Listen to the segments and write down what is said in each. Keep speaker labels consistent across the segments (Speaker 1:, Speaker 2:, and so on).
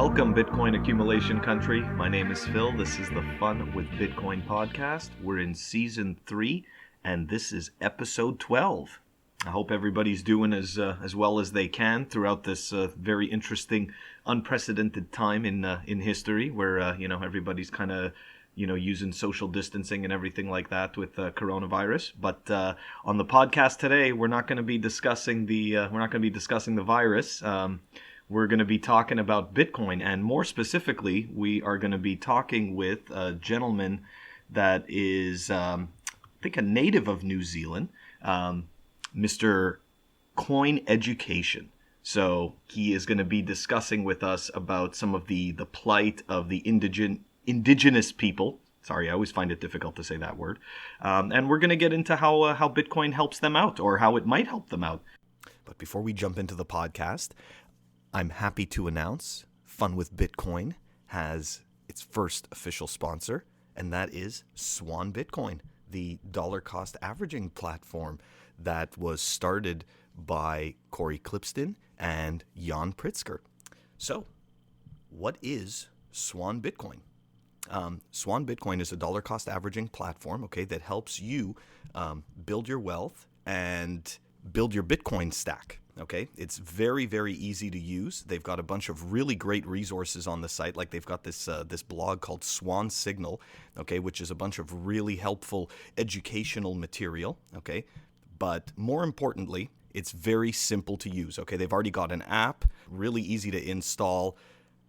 Speaker 1: Welcome, Bitcoin accumulation country. My name is Phil. This is the Fun with Bitcoin podcast. We're in season 3, and this is episode 12. I hope everybody's doing as well as they can throughout this very interesting, unprecedented time in history, where everybody's kind of using social distancing and everything like that with coronavirus. But on the podcast today, we're not going to be discussing the virus. We're going to be talking about Bitcoin, and more specifically, we are going to be talking with a gentleman that is, I think, a native of New Zealand, Mr. CoinEducation. So he is going to be discussing with us about some of the plight of the indigenous people. Sorry, I always find it difficult to say that word. And we're going to get into how Bitcoin helps them out, or how it might help them out. But before we jump into the podcast, I'm happy to announce Fun with Bitcoin has its first official sponsor, and that is Swan Bitcoin, the dollar cost averaging platform that was started by Corey Clipston and Jan Pritzker. So, what is Swan Bitcoin? Swan Bitcoin is a dollar cost averaging platform, that helps you build your wealth and build your Bitcoin stack. It's very, very easy to use. They've got a bunch of really great resources on the site. Like they've got this blog called Swan Signal, which is a bunch of really helpful educational material. But more importantly, it's very simple to use. They've already got an app, really easy to install.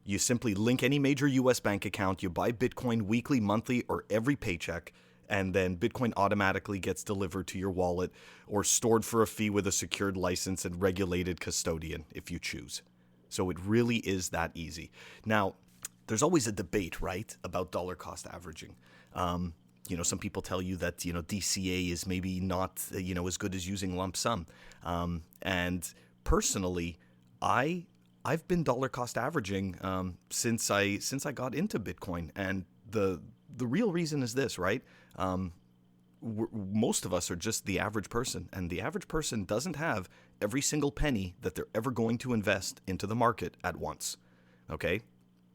Speaker 1: You simply link any major U.S. bank account. You buy Bitcoin weekly, monthly, or every paycheck, and then Bitcoin automatically gets delivered to your wallet or stored for a fee with a secured license and regulated custodian if you choose. So it really is that easy. Now, there's always a debate, right, about dollar cost averaging. Some people tell you that, DCA is maybe not, as good as using lump sum. And personally, I've been dollar cost averaging since I got into Bitcoin. And the real reason is this, right? Most of us are just the average person, and the average person doesn't have every single penny that they're ever going to invest into the market at once,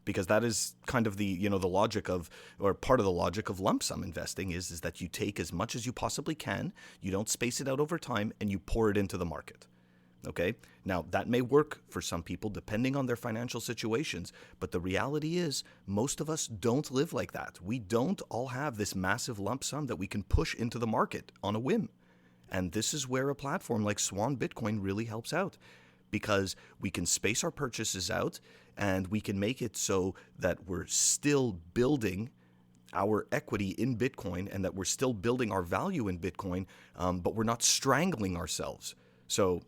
Speaker 1: because that is kind of the logic of, or part of the logic of lump sum investing is that you take as much as you possibly can, you don't space it out over time, and you pour it into the market. Now that may work for some people depending on their financial situations, but the reality is most of us don't live like that. We don't all have this massive lump sum that we can push into the market on a whim. And this is where a platform like Swan Bitcoin really helps out, because we can space our purchases out and we can make it so that we're still building our equity in Bitcoin and that we're still building our value in Bitcoin, but we're not strangling ourselves. So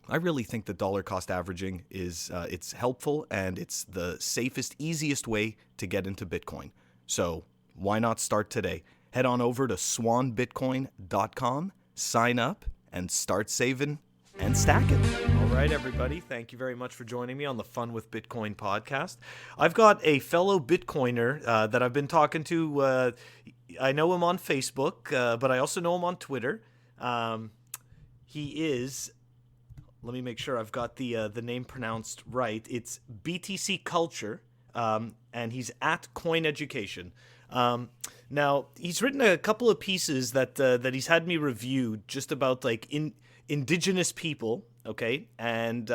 Speaker 1: I really think that dollar cost averaging is it's helpful, and it's the safest, easiest way to get into Bitcoin. So why not start today? Head on over to swanbitcoin.com, sign up, and start saving and stacking. All right, everybody. Thank you very much for joining me on the Fun with Bitcoin podcast. I've got a fellow Bitcoiner that I've been talking to. I know him on Facebook, but I also know him on Twitter. He is... Let me make sure I've got the name pronounced right. It's BTC Culture, and he's at CoinEducation. Now, he's written a couple of pieces that he's had me review just about indigenous people, and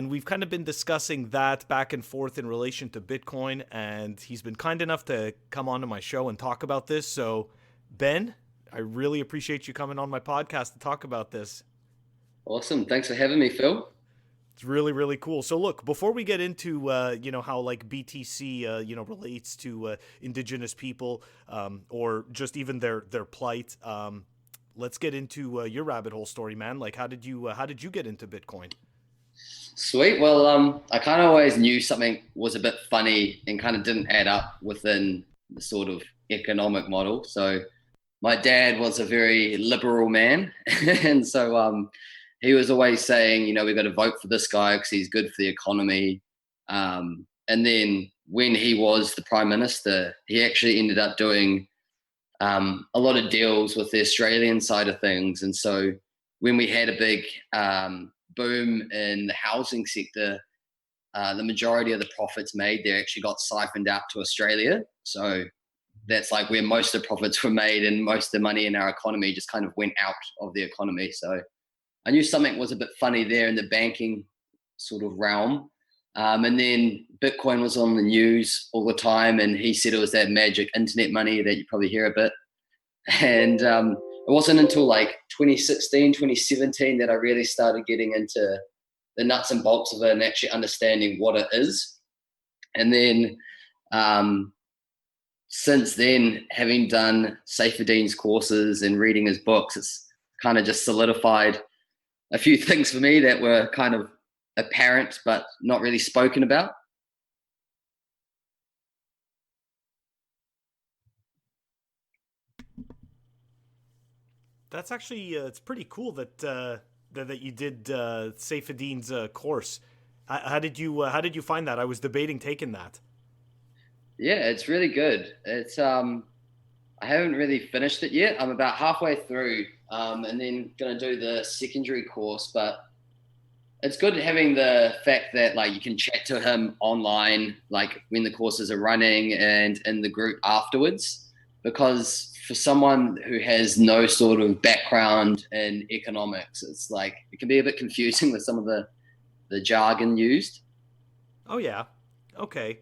Speaker 1: we've kind of been discussing that back and forth in relation to Bitcoin, and he's been kind enough to come onto my show and talk about this. So, Ben, I really appreciate you coming on my podcast to talk about this.
Speaker 2: Awesome. Thanks for having me, Phil.
Speaker 1: It's really, really cool. So look, before we get into, how BTC, relates to indigenous people or just even their plight, let's get into your rabbit hole story, man. How did you get into Bitcoin?
Speaker 2: Sweet. Well, I kind of always knew something was a bit funny and kind of didn't add up within the sort of economic model. So my dad was a very liberal man. And so he was always saying, we've got to vote for this guy because he's good for the economy. And then when he was the prime minister, he actually ended up doing a lot of deals with the Australian side of things. And so when we had a big boom in the housing sector, the majority of the profits made there actually got siphoned out to Australia. So that's like where most of the profits were made, and most of the money in our economy just kind of went out of the economy. So I knew something was a bit funny there in the banking sort of realm. And then Bitcoin was on the news all the time, and he said it was that magic internet money that you probably hear a bit. And it wasn't until like 2016, 2017 that I really started getting into the nuts and bolts of it and actually understanding what it is. And then since then, having done saifedeans courses and reading his books, it's kind of just solidified a few things for me that were kind of apparent but not really spoken about.
Speaker 1: That's actually it's pretty cool that you did saifedeans course. How did you find that? I was debating taking that.
Speaker 2: Yeah, it's really good. It's I haven't really finished it yet. I'm about halfway through, and then gonna do the secondary course. But it's good having the fact that like you can chat to him online, like when the courses are running and in the group afterwards, because for someone who has no sort of background in economics, it's like it can be a bit confusing with some of the jargon used.
Speaker 1: Oh yeah. Okay.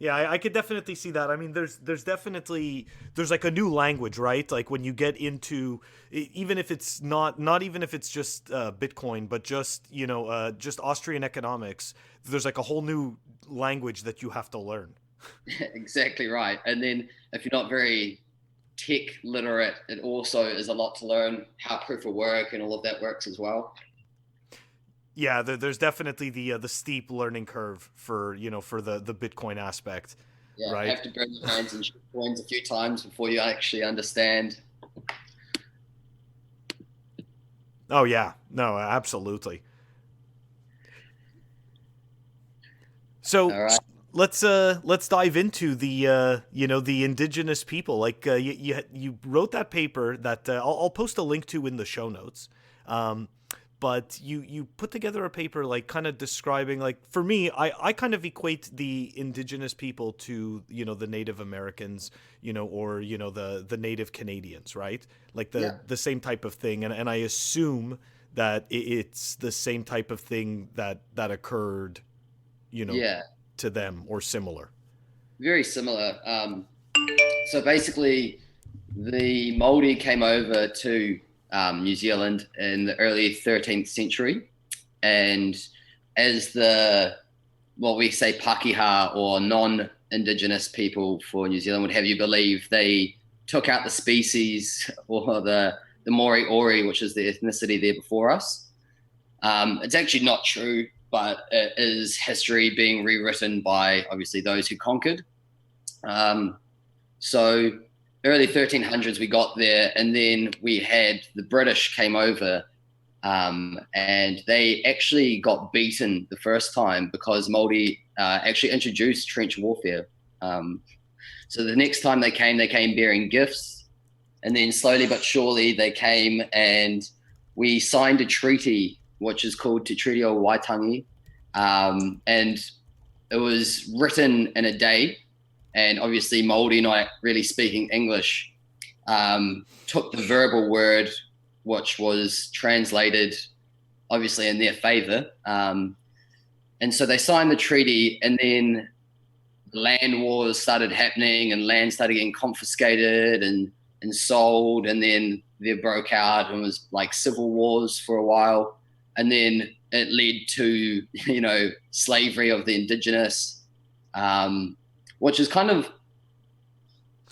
Speaker 1: Yeah, I could definitely see that. I mean, there's definitely there's like a new language, right? Like when you get into even if it's not even if it's just Bitcoin, but just just Austrian economics. There's like a whole new language that you have to learn.
Speaker 2: Exactly right. And then if you're not very tech literate, it also is a lot to learn how proof of work and all of that works as well.
Speaker 1: Yeah, there's definitely the steep learning curve for for the Bitcoin aspect,
Speaker 2: Yeah,
Speaker 1: right?
Speaker 2: have to burn your hands in coins a few times before you actually understand.
Speaker 1: Oh yeah, no, absolutely. So
Speaker 2: All right.
Speaker 1: let's dive into the the indigenous people. Like you wrote that paper that I'll post a link to in the show notes. Um, but you put together a paper like kind of describing, like, for me, I kind of equate the indigenous people to the Native Americans, or the Native Canadians, right? Like
Speaker 2: Yeah.
Speaker 1: the same type of thing, and I assume that it's the same type of thing that occurred, you know
Speaker 2: Yeah.
Speaker 1: to them or similar.
Speaker 2: Very similar. So basically, the Māori came over to New Zealand in the early 13th century, and as the what we say Pakeha or non-indigenous people for New Zealand would have you believe, they took out the species or the Moriori, which is the ethnicity there before us. It's actually not true, but it is history being rewritten by obviously those who conquered. Um, so early 1300s we got there, and then we had the British came over, and they actually got beaten the first time because Māori actually introduced trench warfare. So the next time they came bearing gifts, and then slowly but surely they came and we signed a treaty which is called Te Treaty o Waitangi, and it was written in a day. And obviously Māori not really speaking English, took the verbal word, which was translated obviously in their favor. And so they signed the treaty, and then land wars started happening and land started getting confiscated and sold. And then there broke out and was like civil wars for a while. And then it led to, slavery of the indigenous, which is kind of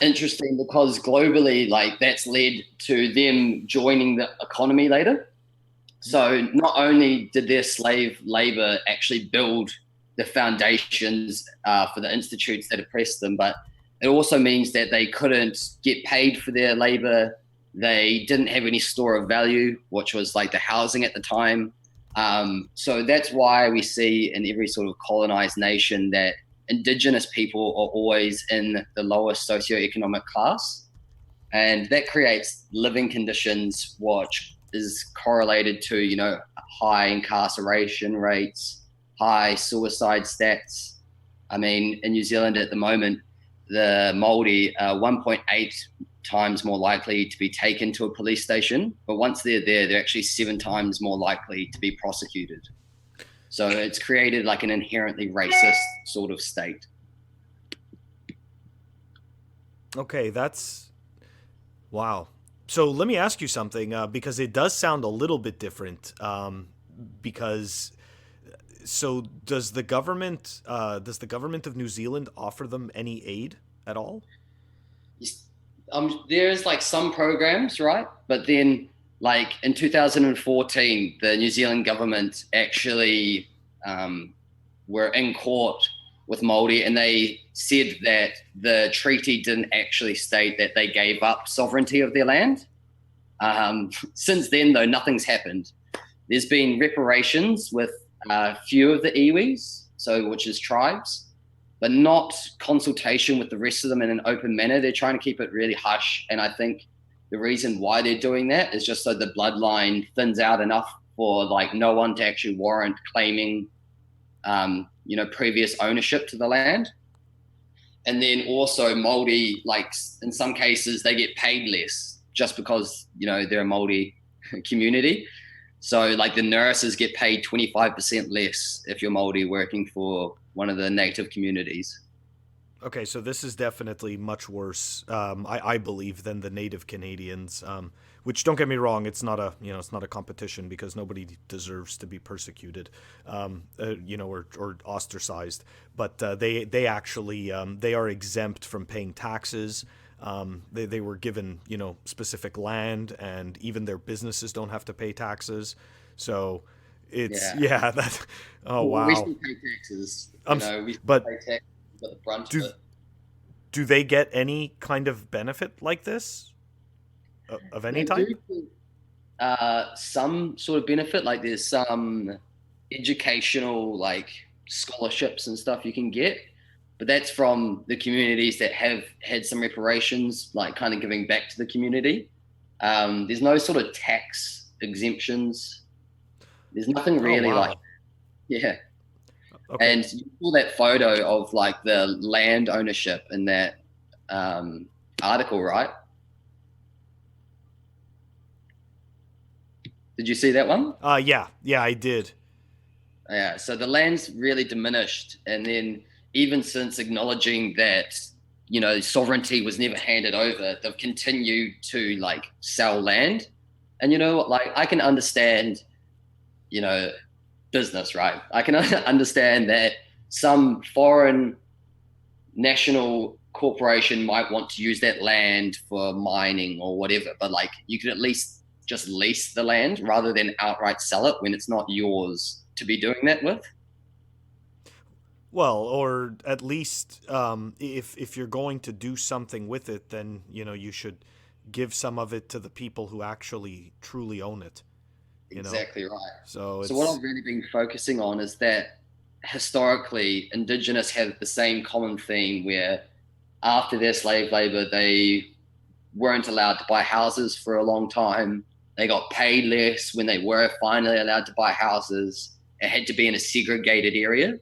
Speaker 2: interesting because globally, like that's led to them joining the economy later. So not only did their slave labor actually build the foundations for the institutes that oppressed them, but it also means that they couldn't get paid for their labor. They didn't have any store of value, which was like the housing at the time. So that's why we see in every sort of colonized nation that indigenous people are always in the lowest socioeconomic class. And that creates living conditions which is correlated to, high incarceration rates, high suicide stats. I mean, in New Zealand at the moment, the Māori are 1.8 times more likely to be taken to a police station, but once they're there, they're actually 7 times more likely to be prosecuted. So it's created like an inherently racist sort of state.
Speaker 3: Okay, that's wow. So let me ask you something, because it does sound a little bit different. Because so does the government of New Zealand offer them any aid at all?
Speaker 2: There's like some programs, right? But then, like in 2014, the New Zealand government actually were in court with Māori, and they said that the treaty didn't actually state that they gave up sovereignty of their land. Since then, though, nothing's happened. There's been reparations with a few of the iwis, which is tribes, but not consultation with the rest of them in an open manner. They're trying to keep it really hush. And I think the reason why they're doing that is just so the bloodline thins out enough for like no one to actually warrant claiming, previous ownership to the land. And then also Māori, like in some cases, they get paid less just because, they're a Māori community. So like the nurses get paid 25% less if you're Māori working for one of the native communities.
Speaker 3: Okay, so this is definitely much worse, I believe, than the native Canadians. Which, don't get me wrong, it's not a competition, because nobody deserves to be persecuted, or ostracized. But they actually they are exempt from paying taxes. They were given specific land, and even their businesses don't have to pay taxes. So it's that. Oh wow.
Speaker 2: We still pay taxes. We
Speaker 3: but
Speaker 2: pay taxes, but the brunt of it.
Speaker 3: Do they get any kind of benefit like this of any type?
Speaker 2: Some sort of benefit, like there's some educational like scholarships and stuff you can get, but that's from the communities that have had some reparations, like kind of giving back to the community. There's no sort of tax exemptions. There's nothing really like, yeah. Okay. And you saw that photo of like the land ownership in that article, right? Did you see that one?
Speaker 3: Yeah, I did.
Speaker 2: Yeah, so the land's really diminished, and then even since acknowledging that sovereignty was never handed over, they've continued to like sell land. And like I can understand, business, right? I can understand that some foreign national corporation might want to use that land for mining or whatever, but like you could at least just lease the land rather than outright sell it when it's not yours to be doing that with.
Speaker 3: Well, or at least if you're going to do something with it, then you should give some of it to the people who actually truly own it.
Speaker 2: Exactly right.
Speaker 3: So
Speaker 2: what I've really been focusing on is that historically Indigenous have the same common theme where after their slave labor, they weren't allowed to buy houses for a long time. They got paid less when they were finally allowed to buy houses. It had to be in a segregated area.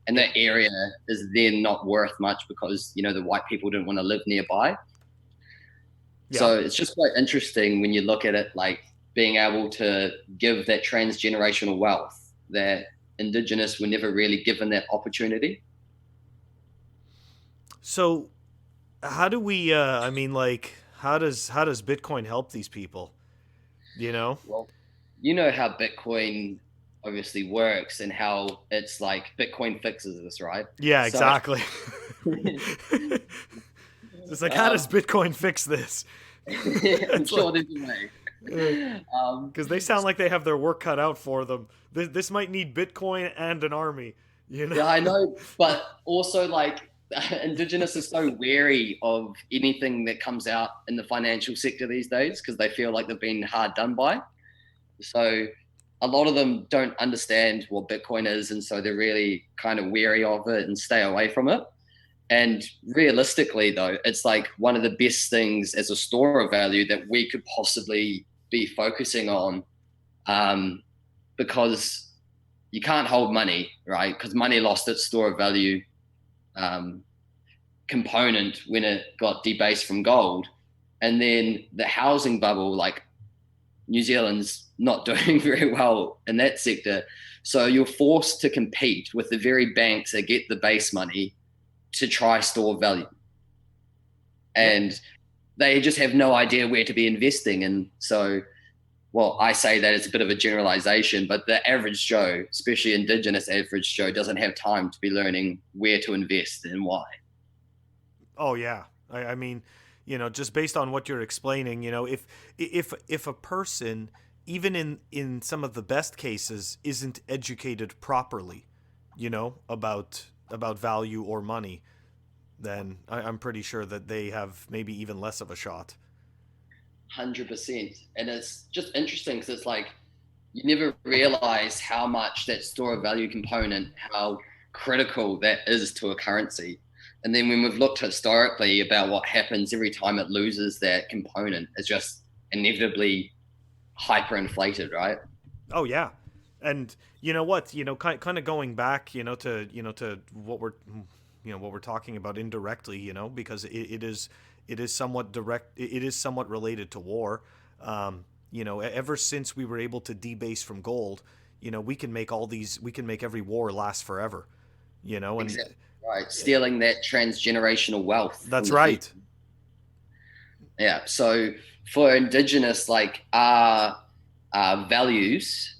Speaker 2: And that area is then not worth much because, the white people didn't want to live nearby. Yeah. So it's just quite interesting when you look at it, like being able to give that transgenerational wealth that Indigenous were never really given that opportunity.
Speaker 3: So how do we, how does Bitcoin help these people?
Speaker 2: Well, how Bitcoin obviously works and how it's like Bitcoin fixes this, right?
Speaker 3: Yeah, exactly. It's like, how does Bitcoin fix this?
Speaker 2: I'm sure there's a way.
Speaker 3: Because they sound like they have their work cut out for them. This might need Bitcoin and an army.
Speaker 2: Yeah, I know, but also like Indigenous is so wary of anything that comes out in the financial sector these days because they feel like they've been hard done by. So a lot of them don't understand what Bitcoin is, and so they're really kind of wary of it and stay away from it. And realistically, though, it's like one of the best things as a store of value that we could possibly be focusing on, because you can't hold money, right? Because money lost its store of value component when it got debased from gold. And then the housing bubble, like New Zealand's not doing very well in that sector. So you're forced to compete with the very banks that get the base money to try store value. And they just have no idea where to be investing. And so, well, I say that it's a bit of a generalization, but the average Joe, especially Indigenous average Joe, doesn't have time to be learning where to invest and why.
Speaker 3: Oh yeah. I mean, just based on what you're explaining, if a person, even in some of the best cases, isn't educated properly, about value or money, then I'm pretty sure that they have maybe even less of a shot.
Speaker 2: 100%. And it's just interesting because it's like you never realize how much that store of value component, how critical that is to a currency. And then when we've looked historically about what happens every time it loses that component, it's just inevitably hyperinflated, right?
Speaker 3: Oh yeah. And you know what, kind of going back, to what we're talking about indirectly, because it is somewhat direct. It is somewhat related to war. Ever since we were able to debase from gold, we can make every war last forever, and
Speaker 2: exactly. Right. Stealing that transgenerational wealth.
Speaker 3: That's right.
Speaker 2: Future. Yeah. So for Indigenous, like our values,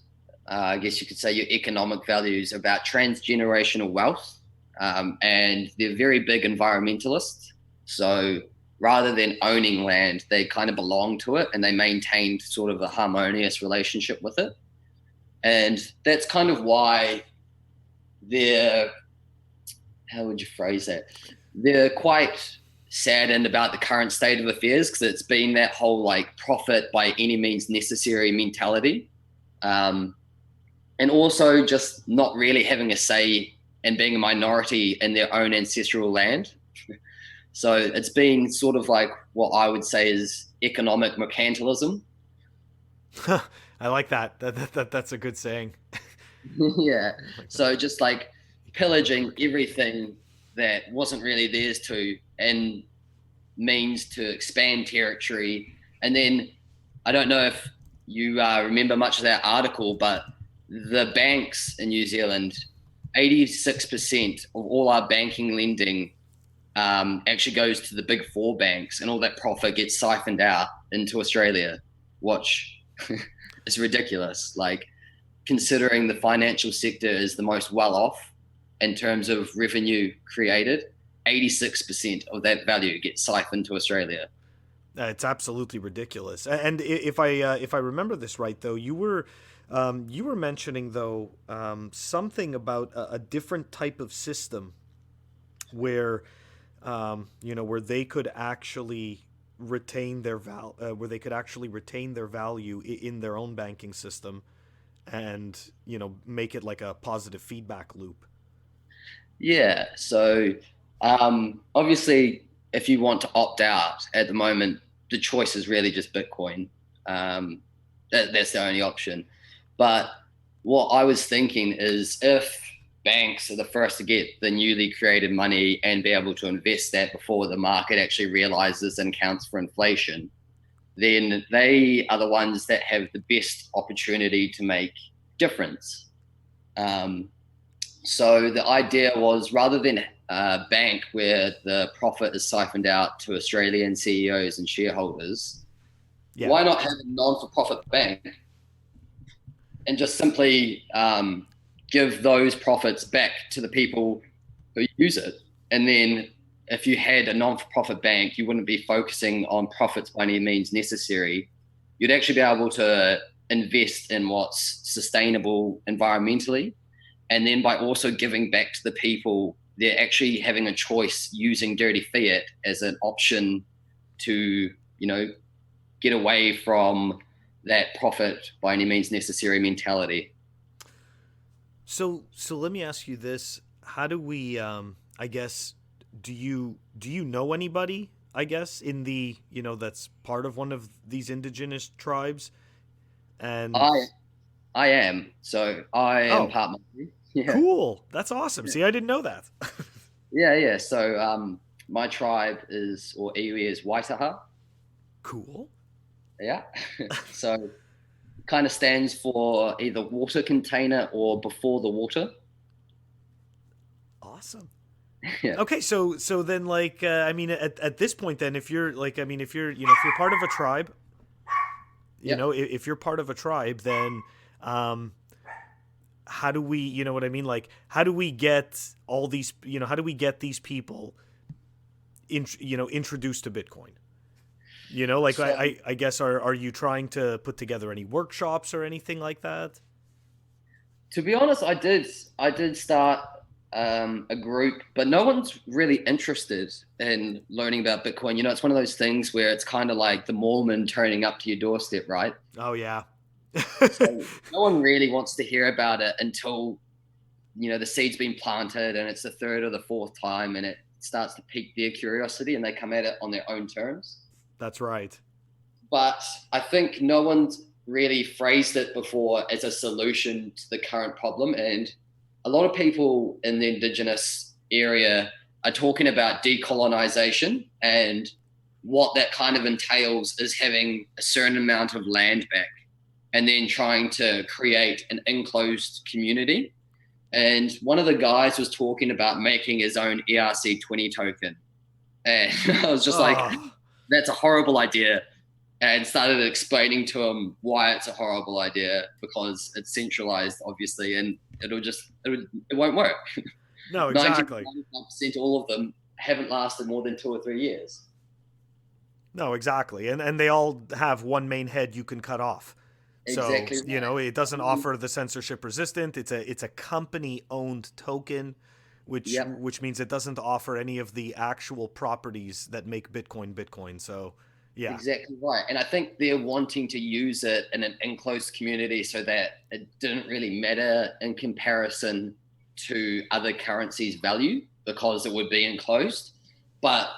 Speaker 2: I guess you could say your economic values about transgenerational wealth, and they're very big environmentalists. So rather than owning land, they kind of belong to it and they maintained sort of a harmonious relationship with it. And that's kind of why they're, how would you phrase that? They're quite saddened about the current state of affairs because it's been that whole like profit by any means necessary mentality. And also just not really having a say and being a minority in their own ancestral land. So it's been sort of like what I would say is economic mercantilism.
Speaker 3: I like that. That's a good saying.
Speaker 2: Yeah. So just like pillaging everything that wasn't really theirs to, and means to expand territory. And then I don't know if you remember much of that article, but the banks in New Zealand, 86% of all our banking lending actually goes to the big four banks, and all that profit gets siphoned out into Australia. Watch. It's ridiculous. Like, considering the financial sector is the most well off in terms of revenue created, 86% of that value gets siphoned to Australia.
Speaker 3: It's absolutely ridiculous. And if I remember this right, though, you were mentioning though something about a different type of system where where they could actually retain their value in their own banking system, and make it like a positive feedback loop.
Speaker 2: Yeah. So obviously, if you want to opt out at the moment, the choice is really just Bitcoin. That's the only option. But what I was thinking is, if banks are the first to get the newly created money and be able to invest that before the market actually realizes and accounts for inflation, then they are the ones that have the best opportunity to make difference. So the idea was, rather than a bank where the profit is siphoned out to Australian CEOs and shareholders, why not have a non-for-profit bank and just simply give those profits back to the people who use it? And then if you had a non-for-profit bank, you wouldn't be focusing on profits by any means necessary. You'd actually be able to invest in what's sustainable environmentally. And then by also giving back to the people, they're actually having a choice using dirty fiat as an option to, get away from that profit by any means necessary mentality.
Speaker 3: So let me ask you this: how do we? I guess, do you know anybody? I guess in the that's part of one of these indigenous tribes, and
Speaker 2: I am. So I am
Speaker 3: Oh,
Speaker 2: part Maori. Yeah.
Speaker 3: cool. That's awesome. See, I didn't know that.
Speaker 2: Yeah. So my tribe is, or iwi is Waitaha.
Speaker 3: Cool.
Speaker 2: Yeah. So kind of stands for either water container or before the water.
Speaker 3: Awesome.
Speaker 2: Yeah.
Speaker 3: Okay, so then like I mean at this point then if you're like I mean if you're if you're part of a tribe,
Speaker 2: Yeah.
Speaker 3: if you're part of a tribe then um how do we, you know what I mean? Like how do we get all these, how do we get these people introduced to Bitcoin? Like
Speaker 2: So
Speaker 3: I guess are you trying to put together any workshops or anything like that?
Speaker 2: to be honest, I did start a group, but no one's really interested in learning about Bitcoin. It's one of those things where it's kind of like the Mormon turning up to your doorstep, right?
Speaker 3: Oh yeah.
Speaker 2: So no one really wants to hear about it until the seed's been planted and it's the third or the fourth time, and it starts to pique their curiosity, and they come at it on their own terms.
Speaker 3: That's right.
Speaker 2: But I think no one's really phrased it before as a solution to the current problem. And a lot of people in the Indigenous area are talking about decolonization, and what that kind of entails is having a certain amount of land back and then trying to create an enclosed community. And one of the guys was talking about making his own ERC20 token. And I was just like,
Speaker 3: Oh.
Speaker 2: that's a horrible idea. And started explaining to him why it's a horrible idea, because it's centralized, obviously, and it won't work.
Speaker 3: No, exactly.
Speaker 2: 95% all of them haven't lasted more than 2 or 3 years.
Speaker 3: No, exactly. And they all have one main head you can cut off.
Speaker 2: Exactly.
Speaker 3: So, it doesn't offer the censorship resistant. It's a company owned token, which means it doesn't offer any of the actual properties that make Bitcoin. So, yeah.
Speaker 2: Exactly right. And I think they're wanting to use it in an enclosed community so that it didn't really matter in comparison to other currencies' value, because it would be enclosed. But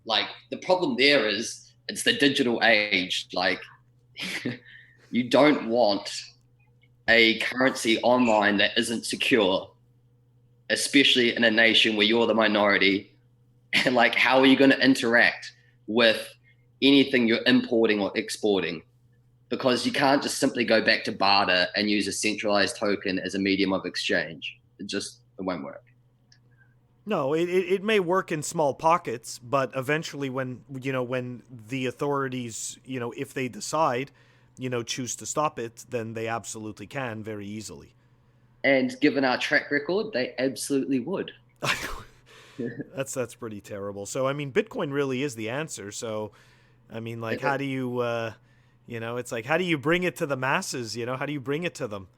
Speaker 2: like the problem there is it's the digital age. Like you don't want a currency online that isn't secure, especially in a nation where you're the minority. And like, how are you going to interact with anything you're importing or exporting? Because you can't just simply go back to barter and use a centralized token as a medium of exchange. It won't work.
Speaker 3: No, it may work in small pockets, but eventually when the authorities, if they decide, choose to stop it, then they absolutely can very easily.
Speaker 2: And given our track record, they absolutely would.
Speaker 3: That's pretty terrible. So, I mean, Bitcoin really is the answer. So, I mean, like, how do you, it's like, how do you bring it to the masses? How do you bring it to them?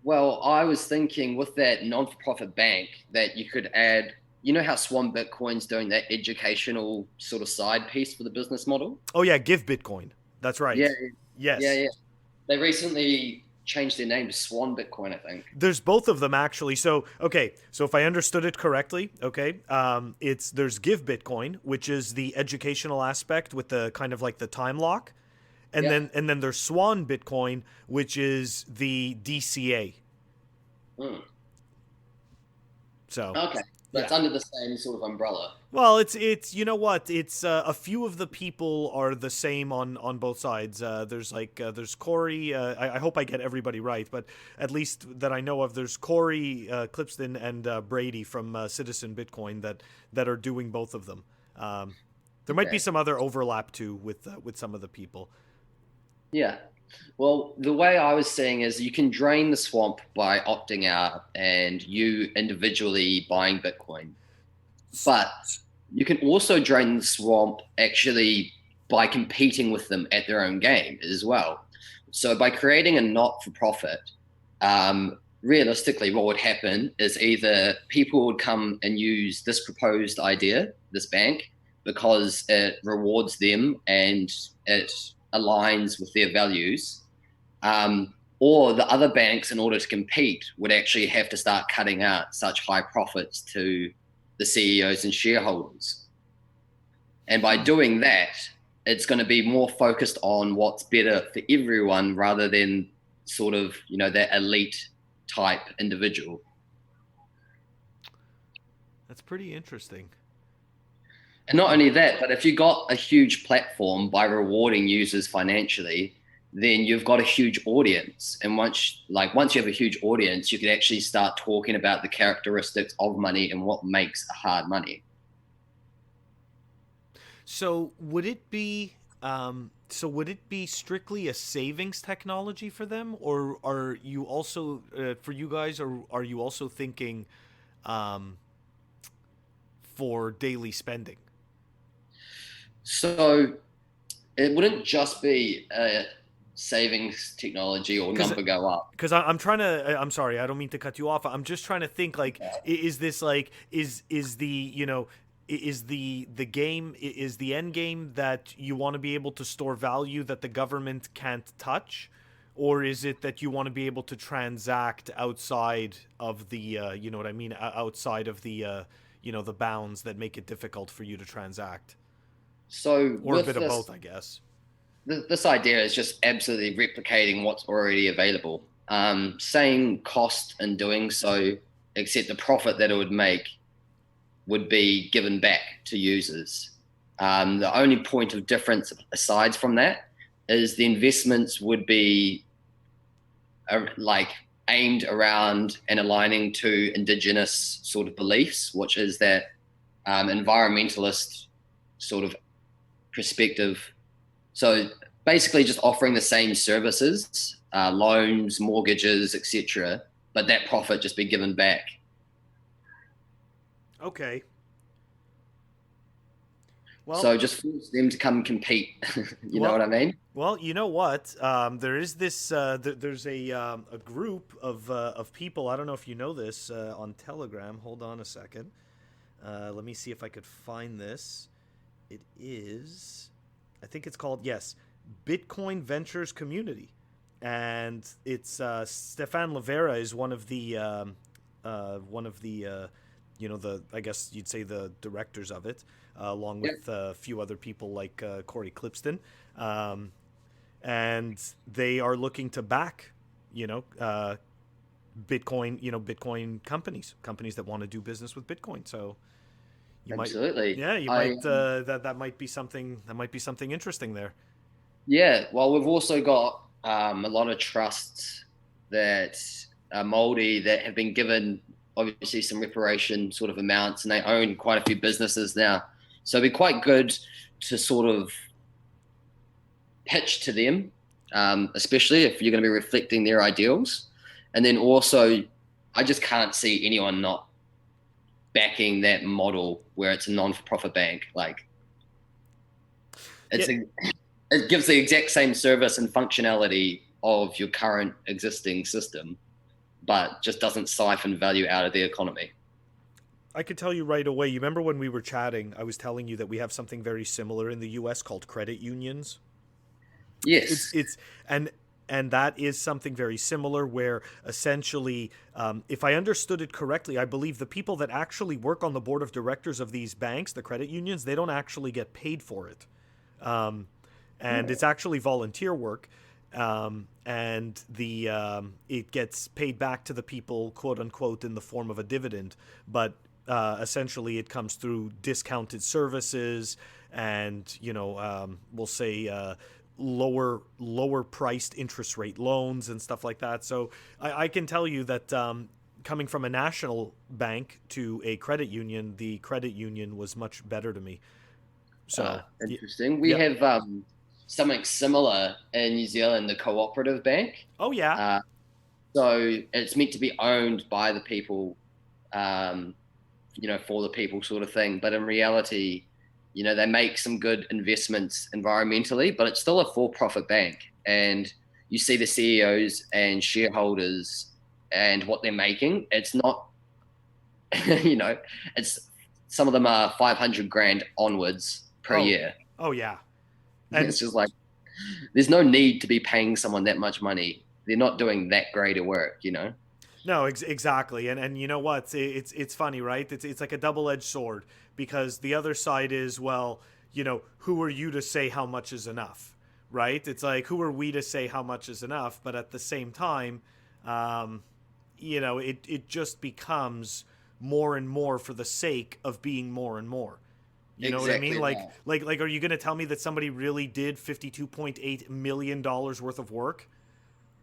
Speaker 2: Well, I was thinking with that non-for-profit bank that you could add, how Swan Bitcoin's doing that educational sort of side piece for the business model?
Speaker 3: Oh, yeah, Give Bitcoin. That's right.
Speaker 2: Yeah.
Speaker 3: Yes.
Speaker 2: Yeah. They recently changed their name to Swan Bitcoin, I think.
Speaker 3: There's both of them, actually. So, okay, so if I understood it correctly, okay, there's Give Bitcoin, which is the educational aspect with the kind of like the time lock. And then there's Swan Bitcoin, which is the DCA. So
Speaker 2: okay, that's under the same sort of umbrella.
Speaker 3: Well, it's you know what? It's a few of the people are the same on both sides. There's Corey. I hope I get everybody right, but at least that I know of, there's Corey Clipston and Brady from Citizen Bitcoin that are doing both of them. There might be some other overlap too with some of the people.
Speaker 2: Yeah. Well, the way I was seeing is you can drain the swamp by opting out and you individually buying Bitcoin. But you can also drain the swamp actually by competing with them at their own game as well. So by creating a not-for-profit, realistically what would happen is either people would come and use this proposed idea, this bank, because it rewards them and it aligns with their values, or the other banks, in order to compete, would actually have to start cutting out such high profits to the CEOs and shareholders. And by doing that, it's going to be more focused on what's better for everyone rather than sort of, that elite type individual.
Speaker 3: That's pretty interesting.
Speaker 2: And not only that, but if you got a huge platform by rewarding users financially, then you've got a huge audience. And once you have a huge audience, you can actually start talking about the characteristics of money and what makes a hard money.
Speaker 3: So would it be strictly a savings technology for them, or are you also for you guys, or are you also thinking for daily spending?
Speaker 2: So it wouldn't just be a savings technology or number go up.
Speaker 3: Because I'm trying to. I'm sorry, I don't mean to cut you off. I'm just trying to think. Like, is this like is the is the game, is the end game that you want to be able to store value that the government can't touch, or is it that you want to be able to transact outside of the you know what I mean, outside of the the bounds that make it difficult for you to transact?
Speaker 2: So
Speaker 3: Or a bit of both, I guess.
Speaker 2: This idea is just absolutely replicating what's already available. Same cost in doing so, except the profit that it would make would be given back to users. The only point of difference aside from that is the investments would be like aimed around and aligning to indigenous sort of beliefs, which is that environmentalist sort of perspective. So basically just offering the same services, loans, mortgages, etc., but that profit just be given back.
Speaker 3: Okay. Well,
Speaker 2: so just force them to come compete. you know what I mean?
Speaker 3: Well, you know what? There is this. There's a group of people. I don't know if you know this on Telegram. Hold on a second. Let me see if I could find this. It is, I think it's called, yes, Bitcoin Ventures Community, and it's Stefan Livera is one of the the, I guess you'd say, the directors of it, along with a few other people like Corey Clipston, and they are looking to back Bitcoin, Bitcoin companies that want to do business with Bitcoin. So
Speaker 2: absolutely,
Speaker 3: might that might be something interesting there.
Speaker 2: Yeah, well, we've also got a lot of trusts that are moldy that have been given obviously some reparation sort of amounts, and they own quite a few businesses now. So it'd be quite good to sort of pitch to them, especially if you're going to be reflecting their ideals. And then also, I just can't see anyone not backing that model where it's a non-for-profit bank. Like, it gives the exact same service and functionality of your current existing system, but just doesn't siphon value out of the economy.
Speaker 3: I could tell you right away. You remember when we were chatting, I was telling you that we have something very similar in the US called credit unions?
Speaker 2: Yes.
Speaker 3: And that is something very similar where essentially, if I understood it correctly, I believe the people that actually work on the board of directors of these banks, the credit unions, they don't actually get paid for it. And it's actually volunteer work. And it gets paid back to the people, quote unquote, in the form of a dividend. But essentially it comes through discounted services and, we'll say, lower priced interest rate loans and stuff like that. So I can tell you that coming from a national bank to a credit union, the credit union was much better to me. So
Speaker 2: interesting. We have something similar in New Zealand, the cooperative bank.
Speaker 3: Oh yeah.
Speaker 2: So it's meant to be owned by the people, for the people sort of thing. But in reality, they make some good investments environmentally, but it's still a for-profit bank. And you see the CEOs and shareholders and what they're making. It's not, it's some of them are 500 grand onwards per year.
Speaker 3: Oh yeah.
Speaker 2: And it's just like, there's no need to be paying someone that much money. They're not doing that great a work,
Speaker 3: No, exactly. And you know what? It's funny, right? It's like a double-edged sword, because the other side is, well, who are you to say how much is enough, right? It's like, who are we to say how much is enough? But at the same time, it just becomes more and more for the sake of being more and more. You know what I mean?
Speaker 2: Exactly
Speaker 3: Like,
Speaker 2: right.
Speaker 3: are you going to tell me that somebody really did $52.8 million worth of work?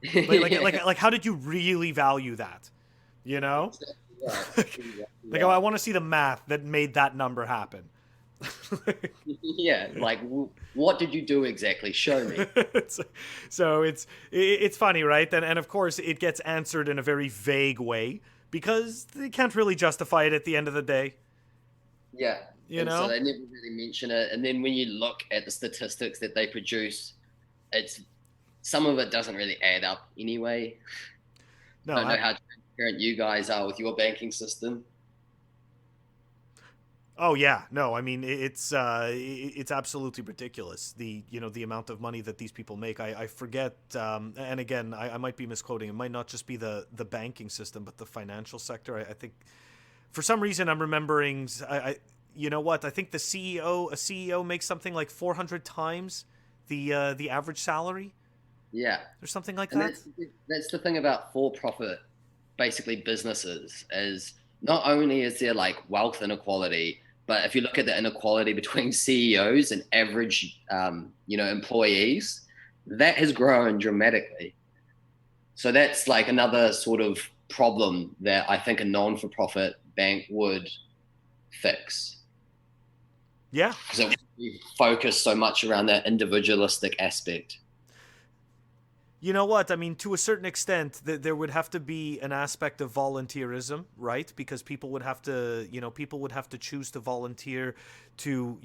Speaker 2: Yeah,
Speaker 3: How did you really value that? You know?
Speaker 2: exactly right. Exactly
Speaker 3: Like, I
Speaker 2: right.
Speaker 3: want to see the math that made that number happen.
Speaker 2: Yeah, like what did you do exactly? Show me.
Speaker 3: It's- so it's funny, right? And of course it gets answered in a very vague way because they can't really justify it at the end of the day.
Speaker 2: Yeah,
Speaker 3: You
Speaker 2: and so
Speaker 3: know?
Speaker 2: they never really mention it. And then when you look at the statistics that they produce, it's some of it doesn't really add up anyway. I
Speaker 3: No,
Speaker 2: don't know how transparent you guys are with your banking system.
Speaker 3: oh yeah, no. I mean, it's absolutely ridiculous. The amount of money that these people make. I forget. And again, I might be misquoting. It might not just be the banking system, but the financial sector. I think for some reason I'm remembering. You know what? I think a CEO makes something like 400 times the average salary
Speaker 2: Yeah,
Speaker 3: or something like
Speaker 2: and
Speaker 3: that.
Speaker 2: that's the thing about for-profit, basically businesses, is not only is there like wealth inequality, but if you look at the inequality between CEOs and average, employees, that has grown dramatically. So that's like another sort of problem that I think a non-for-profit bank would fix,
Speaker 3: Yeah.
Speaker 2: because it would be focused so much around that individualistic aspect.
Speaker 3: You know what? I mean, to a certain extent, there would have to be an aspect of volunteerism, right? Because people would have to choose to volunteer to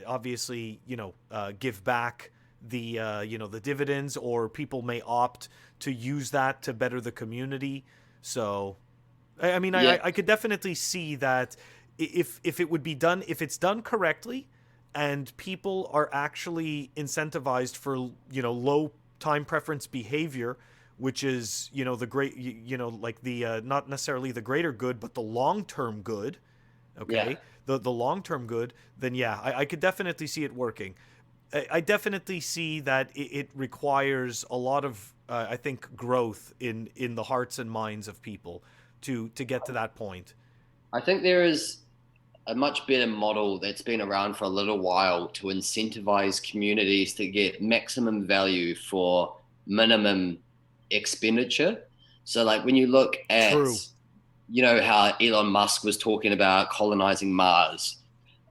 Speaker 3: obviously, give back the dividends, or people may opt to use that to better the community. So, I mean,
Speaker 2: Yeah,
Speaker 3: I could definitely see that if it would be done, if it's done correctly, and people are actually incentivized for low time preference behavior, which is the great like the not necessarily the greater good, but the long term good.
Speaker 2: yeah.
Speaker 3: Okay, the long term good. Then yeah, I could definitely see it working. I definitely see that it requires a lot of I think growth in the hearts and minds of people to get to that point.
Speaker 2: I think there is a much better model that's been around for a little while to incentivize communities to get maximum value for minimum expenditure. So, like when you look at,
Speaker 3: True.
Speaker 2: how Elon Musk was talking about colonizing Mars,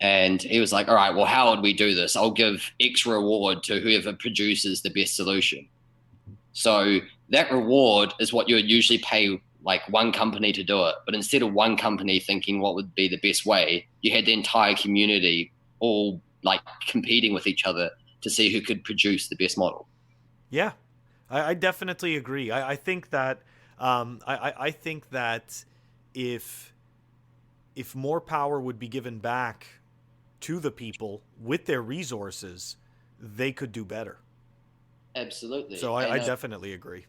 Speaker 2: and he was like, all right, well, how would we do this? I'll give X reward to whoever produces the best solution. So that reward is what you would usually pay like one company to do it. But instead of one company thinking what would be the best way, you had the entire community all like competing with each other to see who could produce the best model.
Speaker 3: Yeah, I definitely agree. I think that I think that if more power would be given back to the people with their resources, they could do better.
Speaker 2: Absolutely.
Speaker 3: So I definitely agree.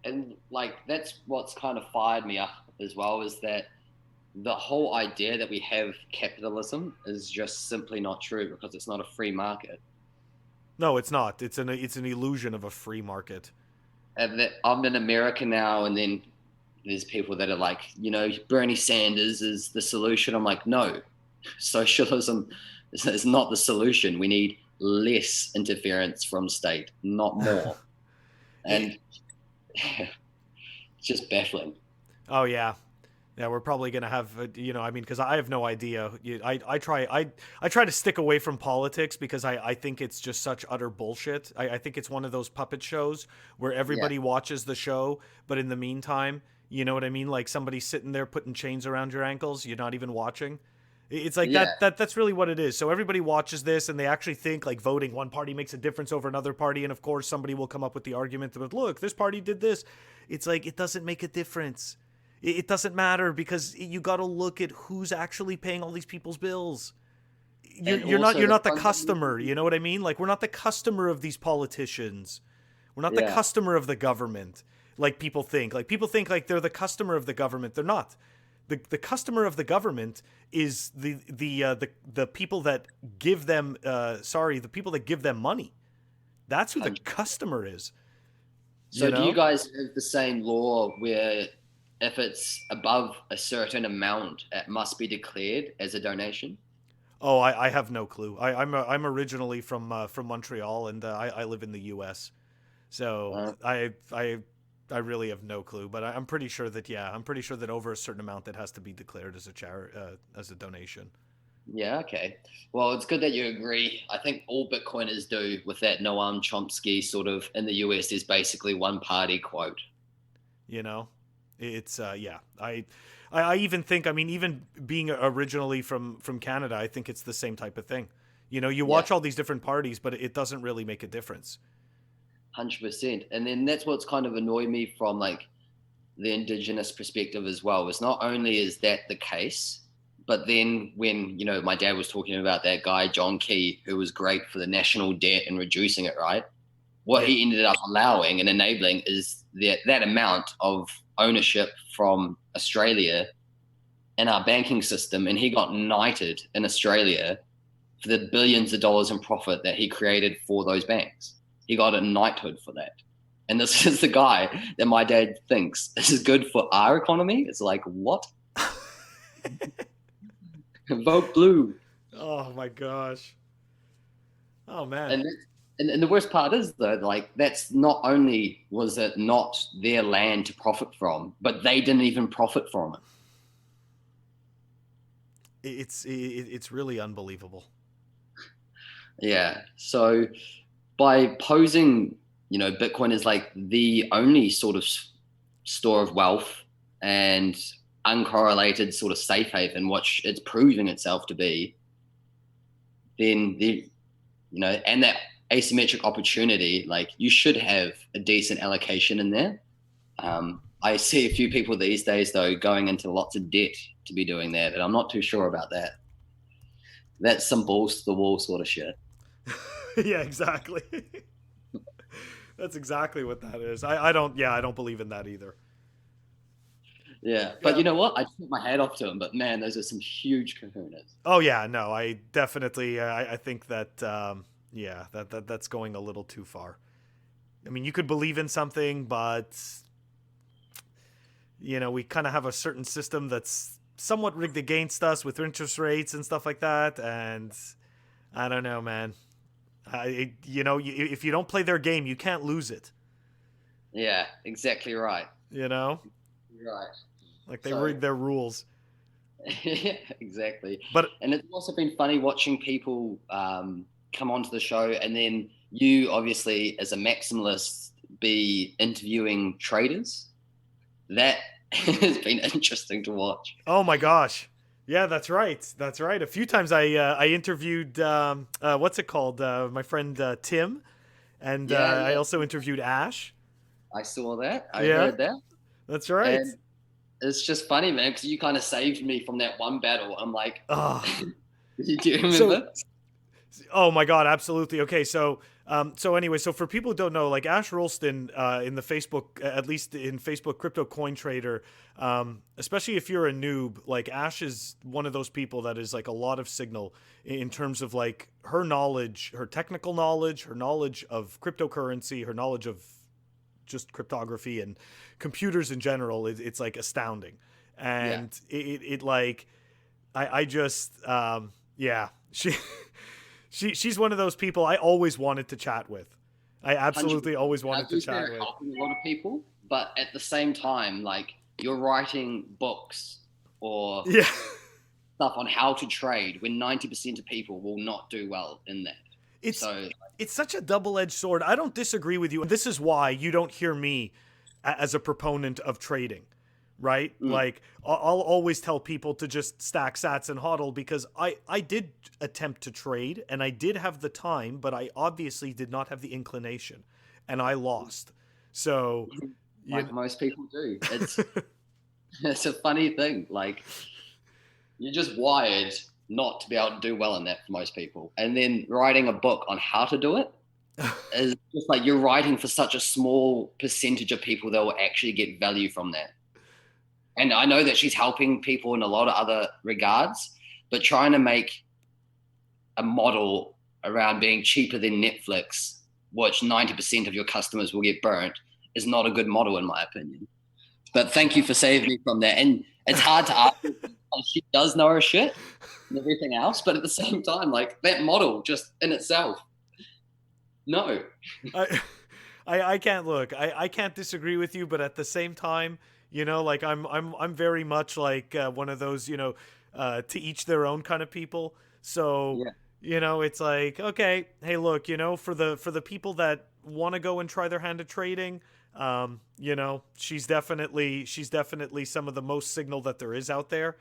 Speaker 2: And like that's what's kind of fired me up as well, is that the whole idea that we have capitalism is just simply not true, because it's not a free market.
Speaker 3: No, it's not. It's an illusion of a free market.
Speaker 2: And that I'm in America now, and then there's people that are like, Bernie Sanders is the solution. I'm like, no, socialism is not the solution. We need less interference from state, not more.
Speaker 3: It,
Speaker 2: And it's just baffling.
Speaker 3: oh yeah. Yeah, we're probably gonna have, I mean, because I have no idea. I try to stick away from politics because I think it's just such utter bullshit. I think it's one of those puppet shows where
Speaker 2: Yeah,
Speaker 3: everybody watches the show, but in the meantime, you know what I mean? Like somebody's sitting there putting chains around your ankles. You're not even watching. It's like
Speaker 2: yeah,
Speaker 3: that's really what it is. So everybody watches this and they actually think like voting one party makes a difference over another party, and of course somebody will come up with the argument that, look, this party did this. It's like it doesn't make a difference. It doesn't matter because you got to look at who's actually paying all these people's bills.
Speaker 2: and
Speaker 3: You're
Speaker 2: also the
Speaker 3: not the customer.
Speaker 2: fundamental.
Speaker 3: You know what I mean? Like we're not the customer of these politicians. We're not the
Speaker 2: Yeah,
Speaker 3: customer of the government. Like people think. Like people think like they're the customer of the government. They're not. The customer of the government is the people that give them the people that give them money. That's who the customer is.
Speaker 2: So do you guys have the same law where if it's above a certain amount, it must be declared as a donation?
Speaker 3: Oh, I have no clue. I'm originally from Montreal, and I live in the U.S. So I really have no clue. But I'm pretty sure that over a certain amount, it has to be declared as as a donation.
Speaker 2: Yeah, okay. Well, it's good that you agree. I think all Bitcoiners do with that Noam Chomsky sort of in the US, there's basically one party quote.
Speaker 3: It's I even think, I mean, even being originally from Canada, I think it's the same type of thing. You watch all these different parties, but it doesn't really make a difference.
Speaker 2: 100%. And then that's what's kind of annoyed me from like the Indigenous perspective as well. Is not only is that the case, but then when, my dad was talking about that guy, John Key, who was great for the national debt and reducing it, right? What he ended up allowing and enabling is that amount of ownership from Australia in our banking system. And he got knighted in Australia for the billions of dollars in profit that he created for those banks. He got a knighthood for that. And this is the guy that my dad thinks this is good for our economy. It's like, what? Vote blue.
Speaker 3: Oh my gosh. Oh man.
Speaker 2: And the worst part is though, like that's not only was it not their land to profit from, but they didn't even profit from it.
Speaker 3: It's really unbelievable.
Speaker 2: Yeah. So by posing, Bitcoin is like the only sort of store of wealth and uncorrelated sort of safe haven, which it's proving itself to be, then and that asymmetric opportunity, like you should have a decent allocation in there. I see a few people these days though going into lots of debt to be doing that, and I'm not too sure about that. That's some balls to the wall sort of shit.
Speaker 3: Yeah, exactly. That's exactly what that is. I don't believe in that either.
Speaker 2: Yeah, but you know what? I took my hat off to him, but man, those are some huge kahunas.
Speaker 3: Oh yeah, no, I definitely, I think that, that's going a little too far. I mean, you could believe in something, but we kind of have a certain system that's somewhat rigged against us with interest rates and stuff like that, and I don't know, man. If you don't play their game, you can't lose it.
Speaker 2: Yeah, exactly right.
Speaker 3: Right. Like they rig their rules.
Speaker 2: Yeah, exactly.
Speaker 3: But
Speaker 2: it's also been funny watching people come onto the show, and then you obviously as a maximalist be interviewing traders. That has been interesting to watch.
Speaker 3: Oh my gosh. Yeah, that's right. That's right. A few times I interviewed what's it called? My friend Tim, and I also interviewed Ash.
Speaker 2: I saw that. I heard that.
Speaker 3: That's right.
Speaker 2: And it's just funny, man, because you kind of saved me from that one battle. I'm like,
Speaker 3: oh.
Speaker 2: Do you remember?
Speaker 3: Oh my God, absolutely. Okay, so anyway, so for people who don't know, like Ash Rolston in the Facebook, at least in Facebook Crypto Coin Trader, especially if you're a noob, like Ash is one of those people that is like a lot of signal in terms of like her knowledge, her technical knowledge, her knowledge of cryptocurrency, her knowledge of just cryptography and computers in general. It's like astounding. And it like, I just, she's one of those people I always wanted to chat with. I absolutely 100%. Always wanted to chat with.
Speaker 2: Helping a lot of people, but at the same time, like you're writing books or stuff on how to trade when 90% of people will not do well in that.
Speaker 3: It's such a double-edged sword. I don't disagree with you. This is why you don't hear me as a proponent of trading. Right? Like I'll always tell people to just stack sats and hodl because I did attempt to trade and I did have the time, but I obviously did not have the inclination and I lost. So
Speaker 2: like most people do. It's a funny thing. Like you're just wired not to be able to do well in that for most people. And then writing a book on how to do it is just like you're writing for such a small percentage of people that will actually get value from that. And I know that she's helping people in a lot of other regards, but trying to make a model around being cheaper than Netflix, which 90% of your customers will get burnt, is not a good model in my opinion. But thank you for saving me from that. And it's hard to argue because she does know her shit and everything else, but at the same time, like that model just in itself, no.
Speaker 3: I can't look. I can't disagree with you, but at the same time, you know, like I'm very much like one of those, you know, to each their own kind of people. So,
Speaker 2: Yeah.
Speaker 3: you know, it's like, okay, hey, look, you know, for the people that want to go and try their hand at trading, you know, she's definitely some of the most signal that there is out there.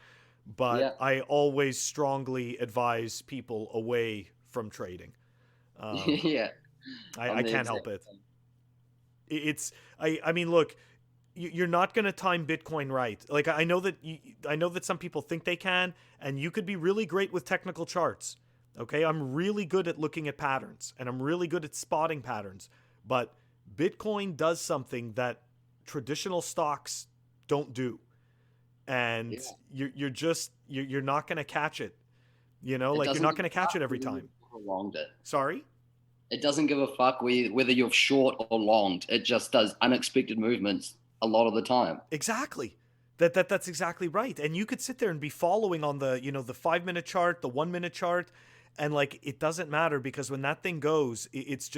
Speaker 3: But
Speaker 2: Yeah.
Speaker 3: I always strongly advise people away from trading.
Speaker 2: Yeah.
Speaker 3: I can't help it. It's I mean, look, you're not going to time Bitcoin right. Like I know that some people think they can, and you could be really great with technical charts. Okay, I'm really good at looking at patterns, and I'm really good at spotting patterns. But Bitcoin does something that traditional stocks don't do, and you're not going to catch it. You know, like you're not going to catch it every time. Sorry?
Speaker 2: It doesn't give a fuck whether you're short or longed. It just does unexpected movements a lot of the time.
Speaker 3: Exactly. That's exactly right. And you could sit there and be following on the, you know, the 5-minute chart, the 1-minute chart, and like it doesn't matter because when that thing goes, it's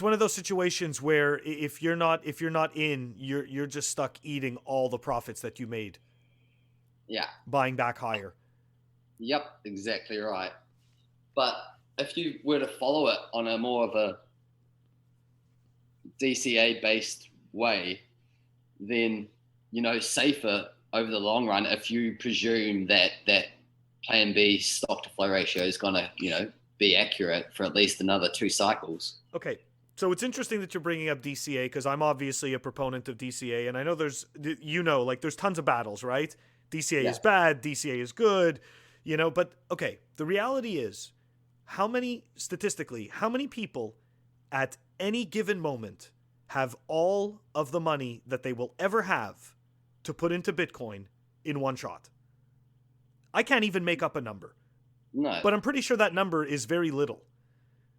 Speaker 3: one of those situations where if you're not in, you're just stuck eating all the profits that you made.
Speaker 2: Yeah.
Speaker 3: Buying back higher.
Speaker 2: Yep, exactly right. But if you were to follow it on a more of a DCA based way, then, you know, safer over the long run if you presume that plan B stock to flow ratio is going to, you know, be accurate for at least another 2 cycles.
Speaker 3: Okay. So it's interesting that you're bringing up DCA because I'm obviously a proponent of DCA, and I know there's tons of battles, right? DCA is bad, DCA is good, you know, but okay, the reality is how many people at any given moment have all of the money that they will ever have to put into Bitcoin in one shot? I can't even make up a number.
Speaker 2: No.
Speaker 3: But I'm pretty sure that number is very little.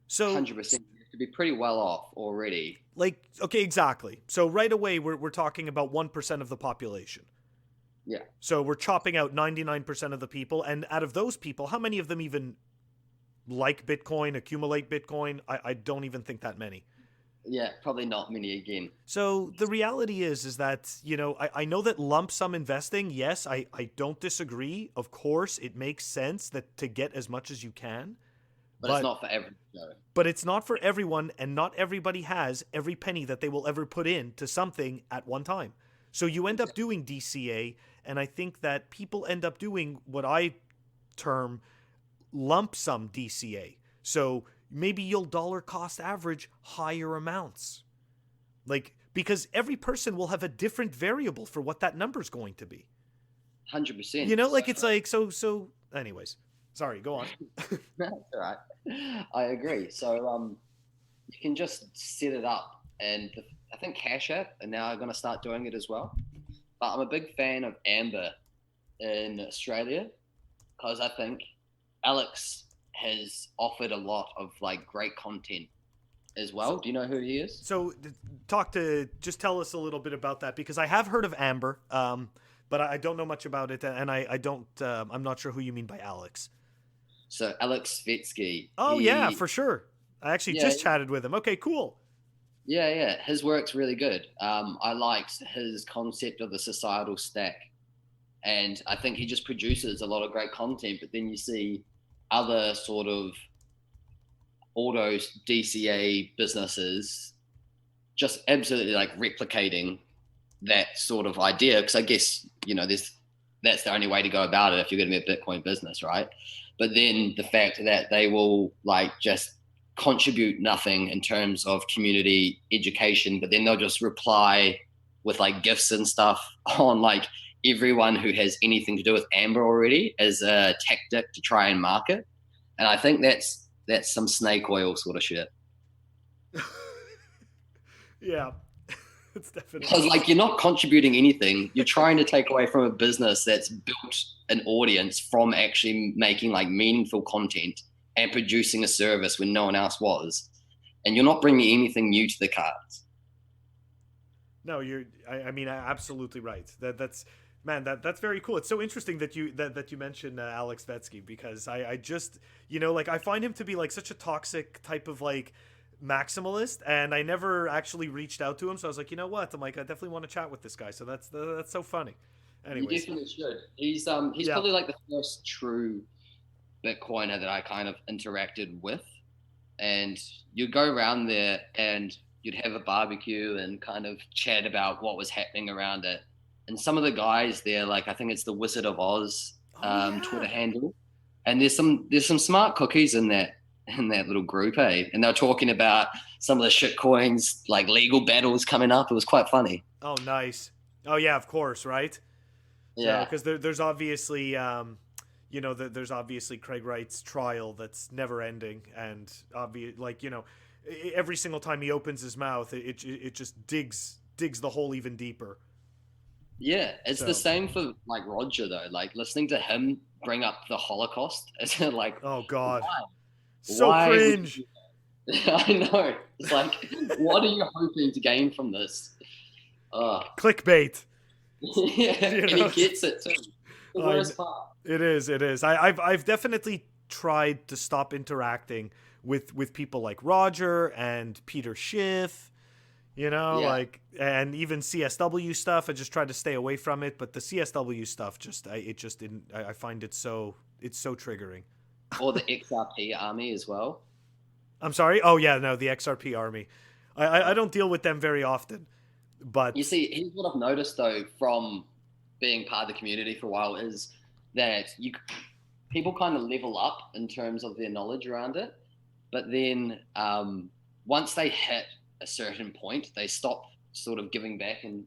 Speaker 3: So
Speaker 2: 100%. You have to be pretty well off already.
Speaker 3: Like, okay, exactly. So right away, we're talking about 1% of the population.
Speaker 2: Yeah.
Speaker 3: So we're chopping out 99% of the people. And out of those people, how many of them even like Bitcoin, accumulate Bitcoin? I don't even think that many.
Speaker 2: Yeah, probably not many again.
Speaker 3: So the reality is that, you know, I know that lump sum investing, yes, I don't disagree. Of course, it makes sense that to get as much as you can.
Speaker 2: But it's not for everyone.
Speaker 3: But it's not for everyone, and not everybody has every penny that they will ever put in to something at one time. So you end up doing DCA, and I think that people end up doing what I term lump sum DCA. So maybe you'll dollar cost average higher amounts. Like, because every person will have a different variable for what that number's going to be.
Speaker 2: 100%.
Speaker 3: You know, like it's like, so anyways, sorry, go on.
Speaker 2: That's all right. I agree. So you can just set it up, and I think Cash App are now going to start doing it as well. But I'm a big fan of Amber in Australia because I think Alex has offered a lot of like great content as well. Do you know who he is?
Speaker 3: So just tell us a little bit about that, because I have heard of Amber, but I don't know much about it, and I'm not sure who you mean by Alex.
Speaker 2: So Alex Svetski.
Speaker 3: Oh, yeah, for sure. I actually just chatted with him. Okay, cool.
Speaker 2: Yeah. His work's really good. I liked his concept of the societal stack. And I think he just produces a lot of great content, but then you see other sort of auto DCA businesses just absolutely like replicating that sort of idea. Because I guess, you know, that's the only way to go about it if you're going to be a Bitcoin business, right? But then the fact that they will like just contribute nothing in terms of community education, but then they'll just reply with like gifts and stuff on like everyone who has anything to do with Amber already as a tactic to try and market. And I think that's some snake oil sort of shit.
Speaker 3: Yeah. It's definitely
Speaker 2: Because like you're not contributing anything. You're trying to take away from a business that's built an audience from actually making like meaningful content and producing a service when no one else was. And you're not bringing anything new to the cards.
Speaker 3: no. I mean, absolutely right. That's man. That's very cool. It's so interesting that you mentioned Alex Svetski, because I just like I find him to be like such a toxic type of like maximalist, and I never actually reached out to him. So I was like, you know what? I'm like, I definitely want to chat with this guy. So that's so funny.
Speaker 2: You
Speaker 3: Anyways,
Speaker 2: definitely should. He's
Speaker 3: yeah.
Speaker 2: probably like the first true Bitcoiner that I kind of interacted with. And you'd go around there and you'd have a barbecue and kind of chat about what was happening around it. And some of the guys there, like I think it's the Wizard of Oz Twitter handle, and there's some smart cookies in that little group, eh? And they're talking about some of the shitcoins, like legal battles coming up. It was quite funny.
Speaker 3: Oh, nice. Oh yeah, of course, right?
Speaker 2: Yeah,
Speaker 3: because there's obviously there's obviously Craig Wright's trial that's never ending, and every single time he opens his mouth, it just digs the hole even deeper.
Speaker 2: yeah. It's the same for like Roger though. Like listening to him bring up the Holocaust, it's like,
Speaker 3: oh god,
Speaker 2: why?
Speaker 3: so
Speaker 2: Why
Speaker 3: cringe.
Speaker 2: I know. It's like, what are you hoping to gain from this?
Speaker 3: Clickbait.
Speaker 2: Yeah, and he gets it too. The worst part.
Speaker 3: It is. I've definitely tried to stop interacting with people like Roger and Peter Schiff, like, and even CSW stuff. I just tried to stay away from it, but the CSW stuff I find it's so triggering.
Speaker 2: Or the XRP army as well.
Speaker 3: I'm sorry. Oh yeah, no, the XRP army. I don't deal with them very often, but
Speaker 2: you see, here's what I've noticed though from being part of the community for a while is that people kind of level up in terms of their knowledge around it, but then once they hit a certain point, they stop sort of giving back and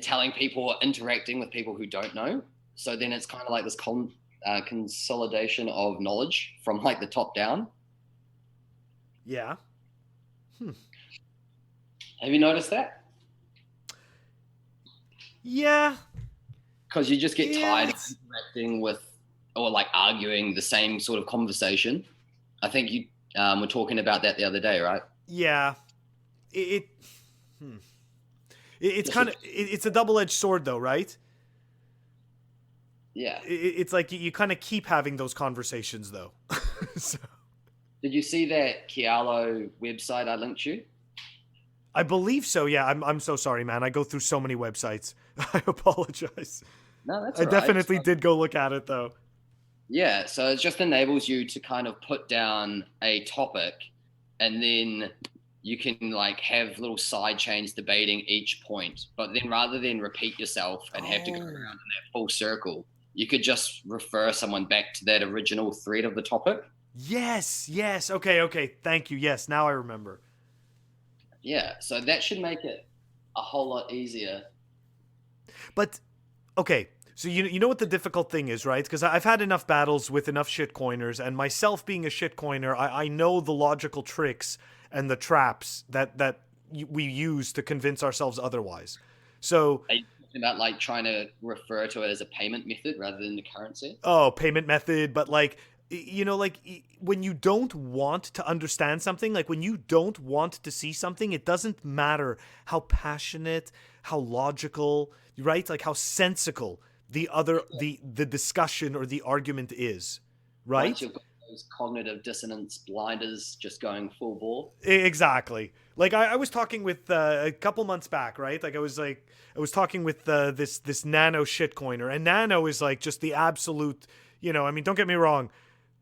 Speaker 2: telling people or interacting with people who don't know. So then it's kind of like this consolidation of knowledge from like the top down.
Speaker 3: Yeah.
Speaker 2: Have you noticed that?
Speaker 3: Yeah.
Speaker 2: Because you just get tired of interacting with or like arguing the same sort of conversation. I think you were talking about that the other day, right?
Speaker 3: Yeah. It's kind of it's a double-edged sword though, right?
Speaker 2: Yeah.
Speaker 3: It's like you kind of keep having those conversations though. So.
Speaker 2: Did you see that Qialo website I linked you?
Speaker 3: I believe so. Yeah, I'm so sorry, man. I go through so many websites. I apologize.
Speaker 2: No, that's
Speaker 3: I
Speaker 2: all right.
Speaker 3: Definitely did go look at it though.
Speaker 2: Yeah, so it just enables you to kind of put down a topic, and then you can like have little side chains debating each point. But then rather than repeat yourself and have to go around in that full circle, you could just refer someone back to that original thread of the topic.
Speaker 3: Yes. Okay. Thank you. Yes, now I remember.
Speaker 2: Yeah, so that should make it a whole lot easier.
Speaker 3: But, okay, so you know what the difficult thing is, right? Because I've had enough battles with enough shitcoiners, and myself being a shitcoiner, I know the logical tricks and the traps that we use to convince ourselves otherwise. So...
Speaker 2: Are you talking about like trying to refer to it as a payment method rather than the currency?
Speaker 3: Oh, payment method, but like... like when you don't want to understand something, like when you don't want to see something, it doesn't matter how passionate, how logical, right? Like how sensical the discussion or the argument is, right?
Speaker 2: Once you've got those cognitive dissonance blinders just going full bore.
Speaker 3: Exactly. Like I was talking with a couple months back, right? Like I was talking with this Nano shitcoiner, and Nano is like just the absolute, I mean, don't get me wrong.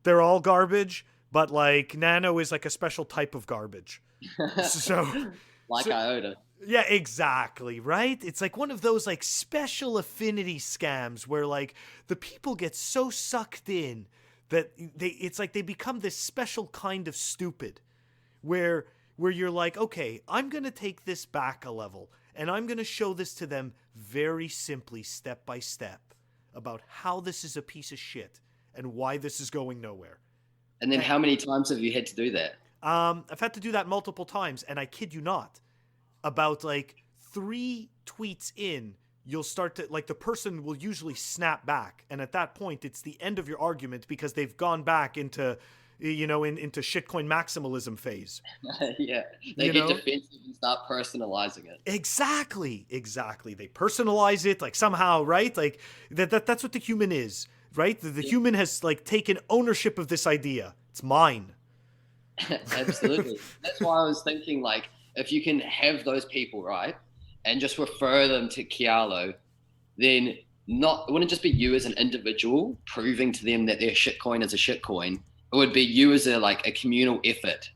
Speaker 3: They're all garbage, but like Nano is like a special type of garbage. So
Speaker 2: IOTA.
Speaker 3: Yeah, exactly, right? It's like one of those like special affinity scams where like the people get so sucked in that it's like they become this special kind of stupid where you're like, okay, I'm going to take this back a level and I'm going to show this to them very simply, step by step, about how this is a piece of shit and why this is going nowhere.
Speaker 2: And then how many times have you had to do that?
Speaker 3: I've had to do that multiple times, and I kid you not, about like 3 tweets in, you'll start to like the person will usually snap back, and at that point it's the end of your argument because they've gone back into into shitcoin maximalism phase.
Speaker 2: Yeah, they get defensive and start personalizing it.
Speaker 3: Exactly. They personalize it like somehow, right? Like that's what the human is, right? The human has like taken ownership of this idea. It's mine.
Speaker 2: Absolutely. That's why I was thinking, like, if you can have those people, right, and just refer them to Qialo, then it wouldn't just be you as an individual proving to them that their shitcoin is a shitcoin. It would be you as a communal effort,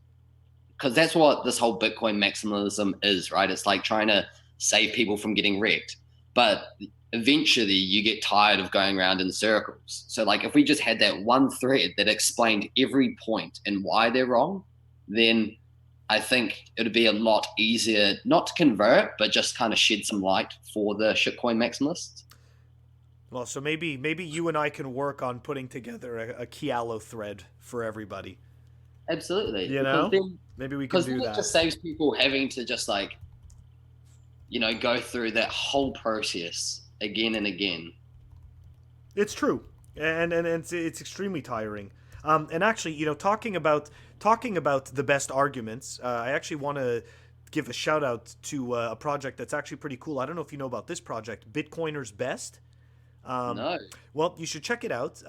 Speaker 2: because that's what this whole Bitcoin maximalism is, right? It's like trying to save people from getting wrecked, but eventually you get tired of going around in circles. So like if we just had that one thread that explained every point and why they're wrong, then I think it would be a lot easier not to convert, but just kind of shed some light for the shitcoin maximalists.
Speaker 3: Well, so maybe you and I can work on putting together a Qialo thread for everybody.
Speaker 2: Absolutely.
Speaker 3: Maybe we can do that.
Speaker 2: Because it just saves people having to just go through that whole process again and again.
Speaker 3: It's true, and it's extremely tiring. And actually, talking about the best arguments, I actually want to give a shout out to a project that's actually pretty cool. I don't know if you know about this project, Bitcoiners Best.
Speaker 2: No.
Speaker 3: Well, you should check it out.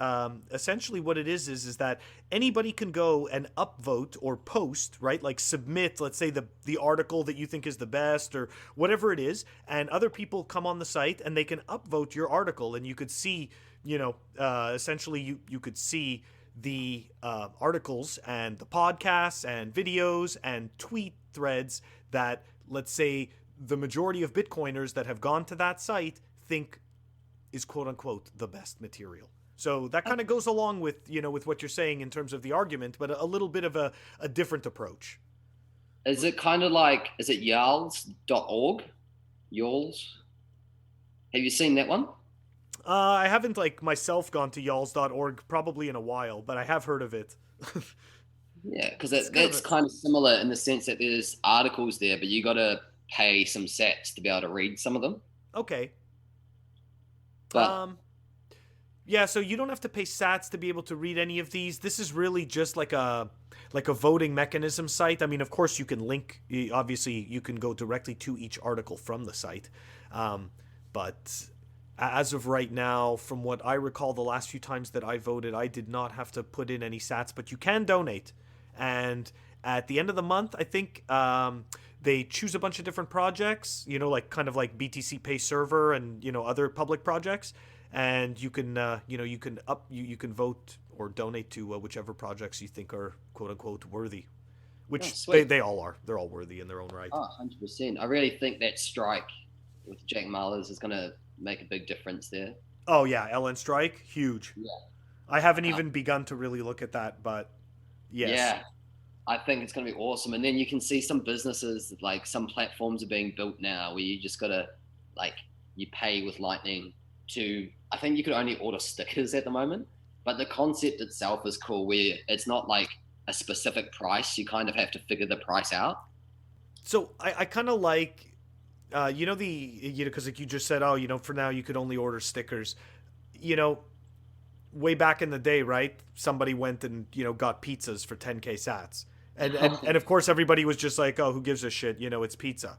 Speaker 3: Essentially what it is that anybody can go and upvote or post, right? Like submit, let's say the article that you think is the best or whatever it is. And other people come on the site and they can upvote your article, and you could see, essentially you could see the articles and the podcasts and videos and tweet threads that, let's say, the majority of Bitcoiners that have gone to that site think is quote unquote the best material. So that kind of goes along with, with what you're saying in terms of the argument, but a little bit of a different approach.
Speaker 2: Is it kind of like, is it yals.org? Yals? Have you seen that one?
Speaker 3: I haven't myself gone to yals.org probably in a while, but I have heard of it.
Speaker 2: Yeah, because that's kind of similar in the sense that there's articles there, but you got to pay some sats to be able to read some of them.
Speaker 3: Okay.
Speaker 2: But
Speaker 3: yeah, so you don't have to pay sats to be able to read any of these. This is really just like a voting mechanism site. I mean, of course you can link, obviously you can go directly to each article from the site. But as of right now, from what I recall, the last few times that I voted, I did not have to put in any sats, but you can donate. And at the end of the month, I think they choose a bunch of different projects, kind of like BTC Pay Server and, other public projects. And you can, you can vote or donate to whichever projects you think are quote unquote worthy, which they all are. They're all worthy in their own right.
Speaker 2: Oh, 100%. I really think that strike with Jack Mallers is going to make a big difference there.
Speaker 3: Oh yeah. LN strike. Huge.
Speaker 2: Yeah.
Speaker 3: I haven't even begun to really look at that, but yes.
Speaker 2: Yeah. I think it's going to be awesome. And then you can see some businesses, like some platforms are being built now where you just got to, you pay with Lightning I think you could only order stickers at the moment, but the concept itself is cool where it's not like a specific price. You kind of have to figure the price out.
Speaker 3: So I kind of like, because like you just said, for now you could only order stickers, way back in the day, right? Somebody went and, got pizzas for 10K sats. And of course everybody was just like, oh, who gives a shit? It's pizza.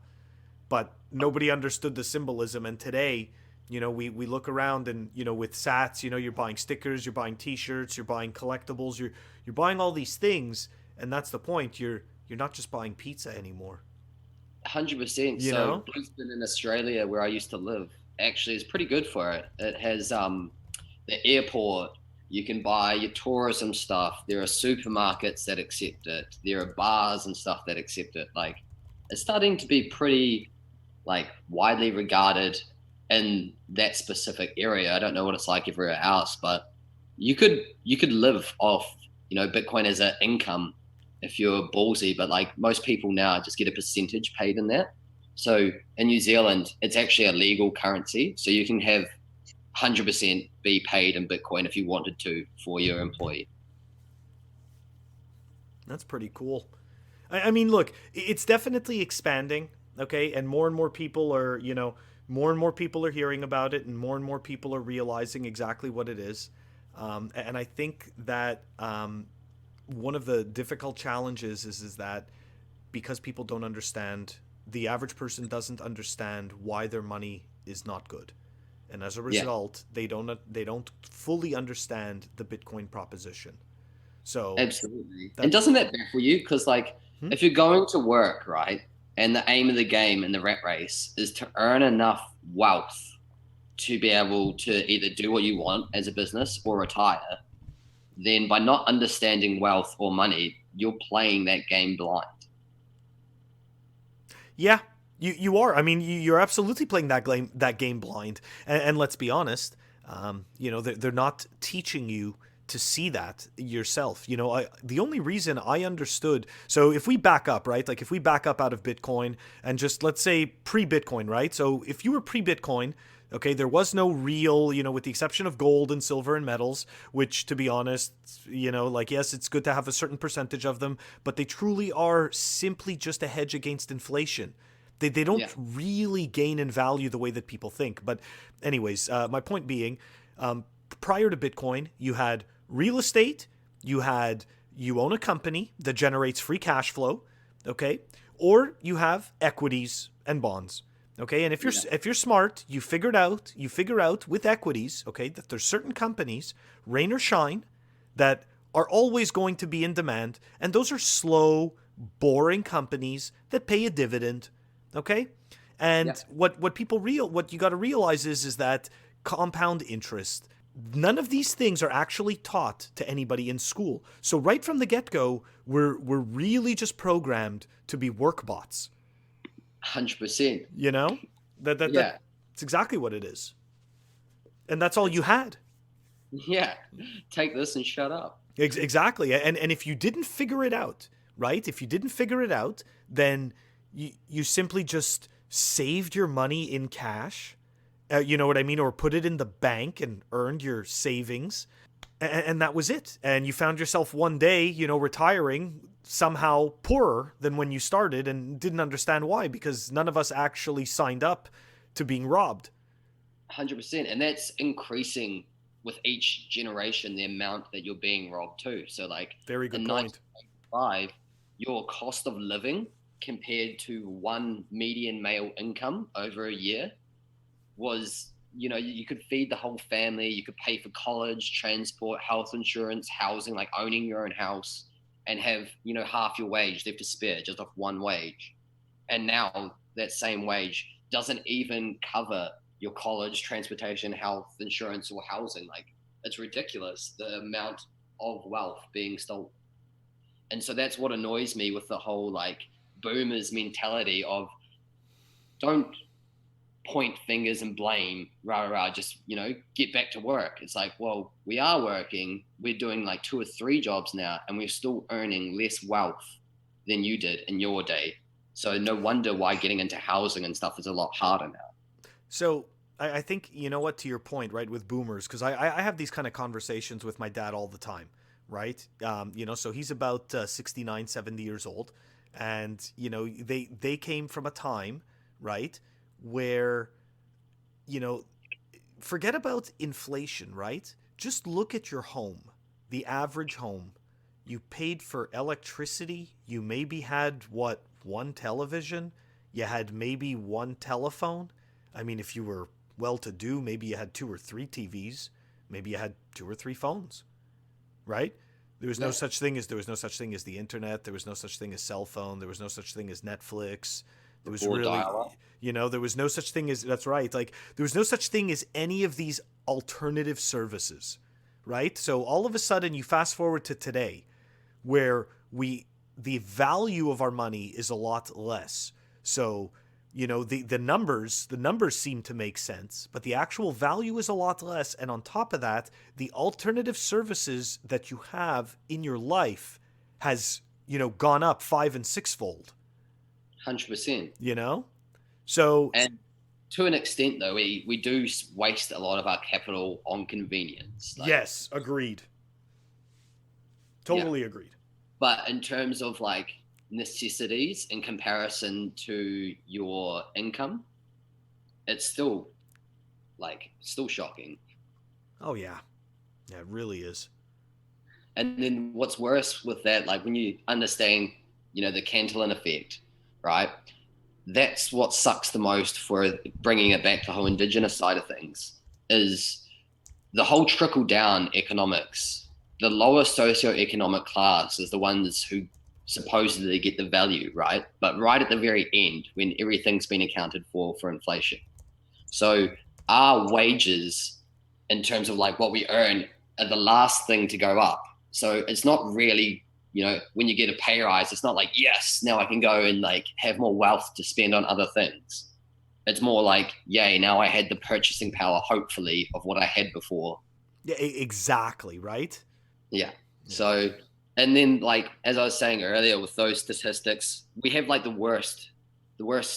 Speaker 3: But nobody understood the symbolism. And today, we look around and, with sats, you're buying stickers, you're buying t-shirts, you're buying collectibles, you're buying all these things. And that's the point. You're not just buying pizza anymore.
Speaker 2: 100%. So Brisbane in Australia, where I used to live, actually is pretty good for it. It has the airport. You can buy your tourism stuff. There are supermarkets that accept it. There are bars and stuff that accept it. It's starting to be pretty, widely regarded in that specific area. I don't know what it's like everywhere else, but you could live off, Bitcoin as an income if you're ballsy. But most people now just get a percentage paid in that. So in New Zealand, it's actually a legal currency. So you can have 100% be paid in Bitcoin if you wanted to for your employee.
Speaker 3: That's pretty cool. I mean, look, it's definitely expanding. Okay. And more people are, more and more people are hearing about it, and more people are realizing exactly what it is. And I think that one of the difficult challenges is that because people don't understand, the average person doesn't understand why their money is not good, and as a
Speaker 2: Yeah,
Speaker 3: result, they don't fully understand the Bitcoin proposition. So
Speaker 2: absolutely. And
Speaker 3: that
Speaker 2: doesn't that baffle you? Because like,
Speaker 3: hmm?
Speaker 2: if you're going to work, right, and the aim of the game in the rat race is to earn enough wealth to be able to either do what you want as a business or retire, then by not understanding wealth or money, you're playing that game blind.
Speaker 3: Yeah, you are. I mean, you're absolutely playing that game blind. And let's be honest, they're not teaching you to see that yourself. The only reason I understood. So if we back up, right? Like if we back up out of Bitcoin and just let's say pre-Bitcoin, right? So if you were pre-Bitcoin. Okay, there was no real, with the exception of gold and silver and metals, which, to be honest, like, yes, it's good to have a certain percentage of them, but they truly are simply just a hedge against inflation. They don't
Speaker 2: Yeah.
Speaker 3: really gain in value the way that people think. But, anyways, my point being, prior to Bitcoin, you had real estate, you own a company that generates free cash flow, okay, or you have equities and bonds. Okay, and
Speaker 2: Yeah.
Speaker 3: if you're smart, you figure out with equities, okay, that there's certain companies, rain or shine, that are always going to be in demand, and those are slow, boring companies that pay a dividend, okay?
Speaker 2: Yeah.
Speaker 3: And what you got to realize is that compound interest, none of these things are actually taught to anybody in school. So right from the get-go, we're really just programmed to be work bots.
Speaker 2: 100%.
Speaker 3: You know?
Speaker 2: Yeah.
Speaker 3: That's exactly what it is. And that's all you had.
Speaker 2: Yeah. Take this and shut up.
Speaker 3: Exactly. And if you didn't figure it out, right? If you didn't figure it out, then you simply just saved your money in cash. You know what I mean? Or put it in the bank and earned your savings. And that was it. And you found yourself one day, retiring somehow poorer than when you started, and didn't understand why, because none of us actually signed up to being robbed.
Speaker 2: 100%. And that's increasing with each generation, the amount that you're being robbed too. So, like
Speaker 3: Very
Speaker 2: in
Speaker 3: good point.
Speaker 2: 1985, your cost of living compared to one median male income over a year was, you could feed the whole family, you could pay for college, transport, health insurance, housing, like owning your own house, and have, half your wage left to spare just off one wage. And now that same wage doesn't even cover your college, transportation, health insurance, or housing. Like, it's ridiculous the amount of wealth being stolen. And so that's what annoys me with the whole like boomers mentality of don't point fingers and blame, rah, rah, rah, just, get back to work. It's like, well, we are working. We're doing like 2 or 3 jobs now, and we're still earning less wealth than you did in your day. So no wonder why getting into housing and stuff is a lot harder now.
Speaker 3: So I think, what, to your point, right, with boomers, because I have these kind of conversations with my dad all the time, right? So he's about 69, 70 years old. And, they came from a time, right, where, you know, forget about inflation, right? Just look at your home, the average home. You paid for electricity. You maybe had, what, one television? You had maybe one telephone. I mean, if you were well to do, maybe you had 2 or 3 TVs. Maybe you had 2 or 3 phones, right? There was no such thing as the internet. There was no such thing as cell phone. There was no such thing as Netflix. There was
Speaker 2: Before
Speaker 3: really,
Speaker 2: dial-up.
Speaker 3: there was no such thing as, that's right. Like, there was no such thing as any of these alternative services, right? So all of a sudden you fast forward to today, where the value of our money is a lot less. So, the numbers seem to make sense, but the actual value is a lot less. And on top of that, the alternative services that you have in your life has, gone up 5 and 6-fold.
Speaker 2: 100%.
Speaker 3: So
Speaker 2: And to an extent, though, we do waste a lot of our capital on convenience. Like,
Speaker 3: yes, agreed.
Speaker 2: yeah.
Speaker 3: Totally agreed.
Speaker 2: But in terms of like necessities in comparison to your income, it's still shocking.
Speaker 3: Oh yeah, it really is.
Speaker 2: And then what's worse with that, like when you understand, the Cantillion effect, right? That's what sucks the most for bringing it back to the whole Indigenous side of things, is the whole trickle down economics. The lower socioeconomic class is the ones who supposedly get the value, right? But right at the very end, when everything's been accounted for inflation. So our wages, in terms of like what we earn, are the last thing to go up. So it's not really, when you get a pay rise, it's not like, yes, now I can go and like have more wealth to spend on other things. It's more like, yay, now I had the purchasing power, hopefully, of what I had before.
Speaker 3: Yeah, exactly, right?
Speaker 2: Yeah. So, and then like, as I was saying earlier with those statistics, we have like the worst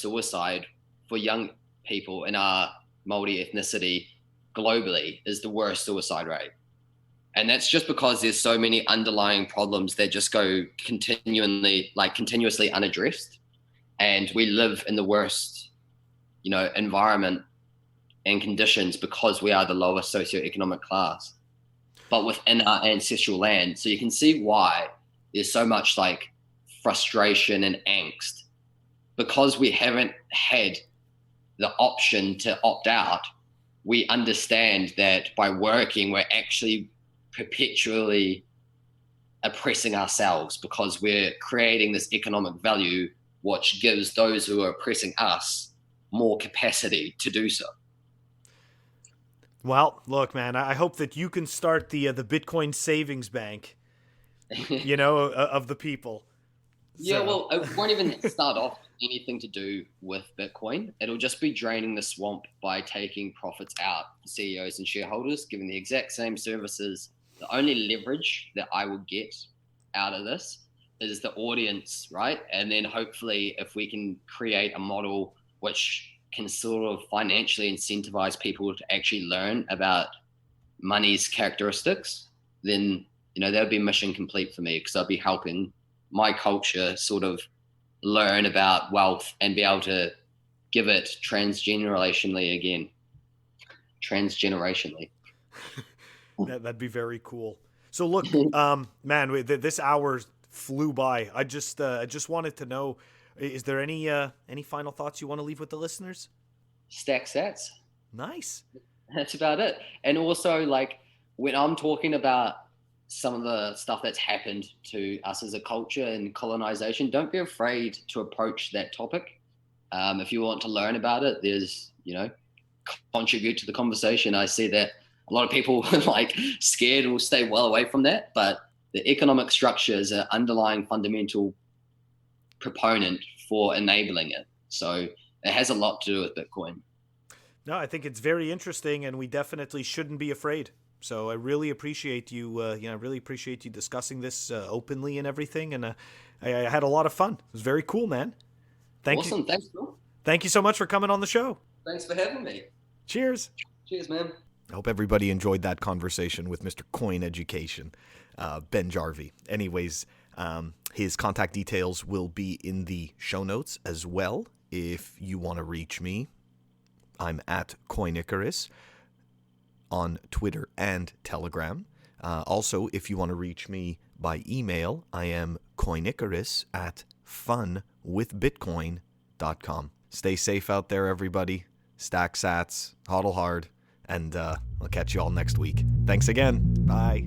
Speaker 2: suicide for young people in our multi-ethnicity globally is the worst suicide rate. And that's just because there's so many underlying problems that just go continuously unaddressed. And we live in the worst, environment and conditions because we are the lowest socioeconomic class, but within our ancestral land. So you can see why there's so much like frustration and angst, because we haven't had the option to opt out. We understand that by working, we're actually perpetually oppressing ourselves, because we're creating this economic value which gives those who are oppressing us more capacity to do so.
Speaker 3: Well, look, man, I hope that you can start the Bitcoin savings bank, of the people.
Speaker 2: Yeah, well, it won't even start off anything to do with Bitcoin. It'll just be draining the swamp by taking profits out for CEOs and shareholders, giving the exact same services. The only leverage that I will get out of this is the audience, right? And then hopefully if we can create a model which can sort of financially incentivize people to actually learn about money's characteristics, then, that would be mission complete for me, because I'd be helping my culture sort of learn about wealth and be able to give it transgenerationally again. Transgenerationally.
Speaker 3: That'd be very cool. So look, man, this hour flew by. I just wanted to know, is there any final thoughts you want to leave with the listeners?
Speaker 2: Stack sats.
Speaker 3: Nice.
Speaker 2: That's about it. And also, like, when I'm talking about some of the stuff that's happened to us as a culture and colonization, don't be afraid to approach that topic. If you want to learn about it, there's, contribute to the conversation. I see that a lot of people like scared will stay well away from that, but the economic structure is an underlying fundamental proponent for enabling it. So it has a lot to do with Bitcoin.
Speaker 3: No, I think it's very interesting, and we definitely shouldn't be afraid. So I really appreciate you, really appreciate you discussing this openly and everything. And I had a lot of fun. It was very cool, man.
Speaker 2: Awesome. You. Thanks, Phil.
Speaker 3: Thank you so much for coming on the show.
Speaker 2: Thanks for having me.
Speaker 3: Cheers.
Speaker 2: Cheers, man.
Speaker 3: I hope everybody enjoyed that conversation with Mr. CoinEducation, Ben Jarvie. Anyways, his contact details will be in the show notes as well. If you want to reach me, I'm at CoinIcarus on Twitter and Telegram. Also, if you want to reach me by email, I am coinicarus@funwithbitcoin.com. Stay safe out there, everybody. Stack sats, hodl hard, and I'll catch you all next week. Thanks again. Bye.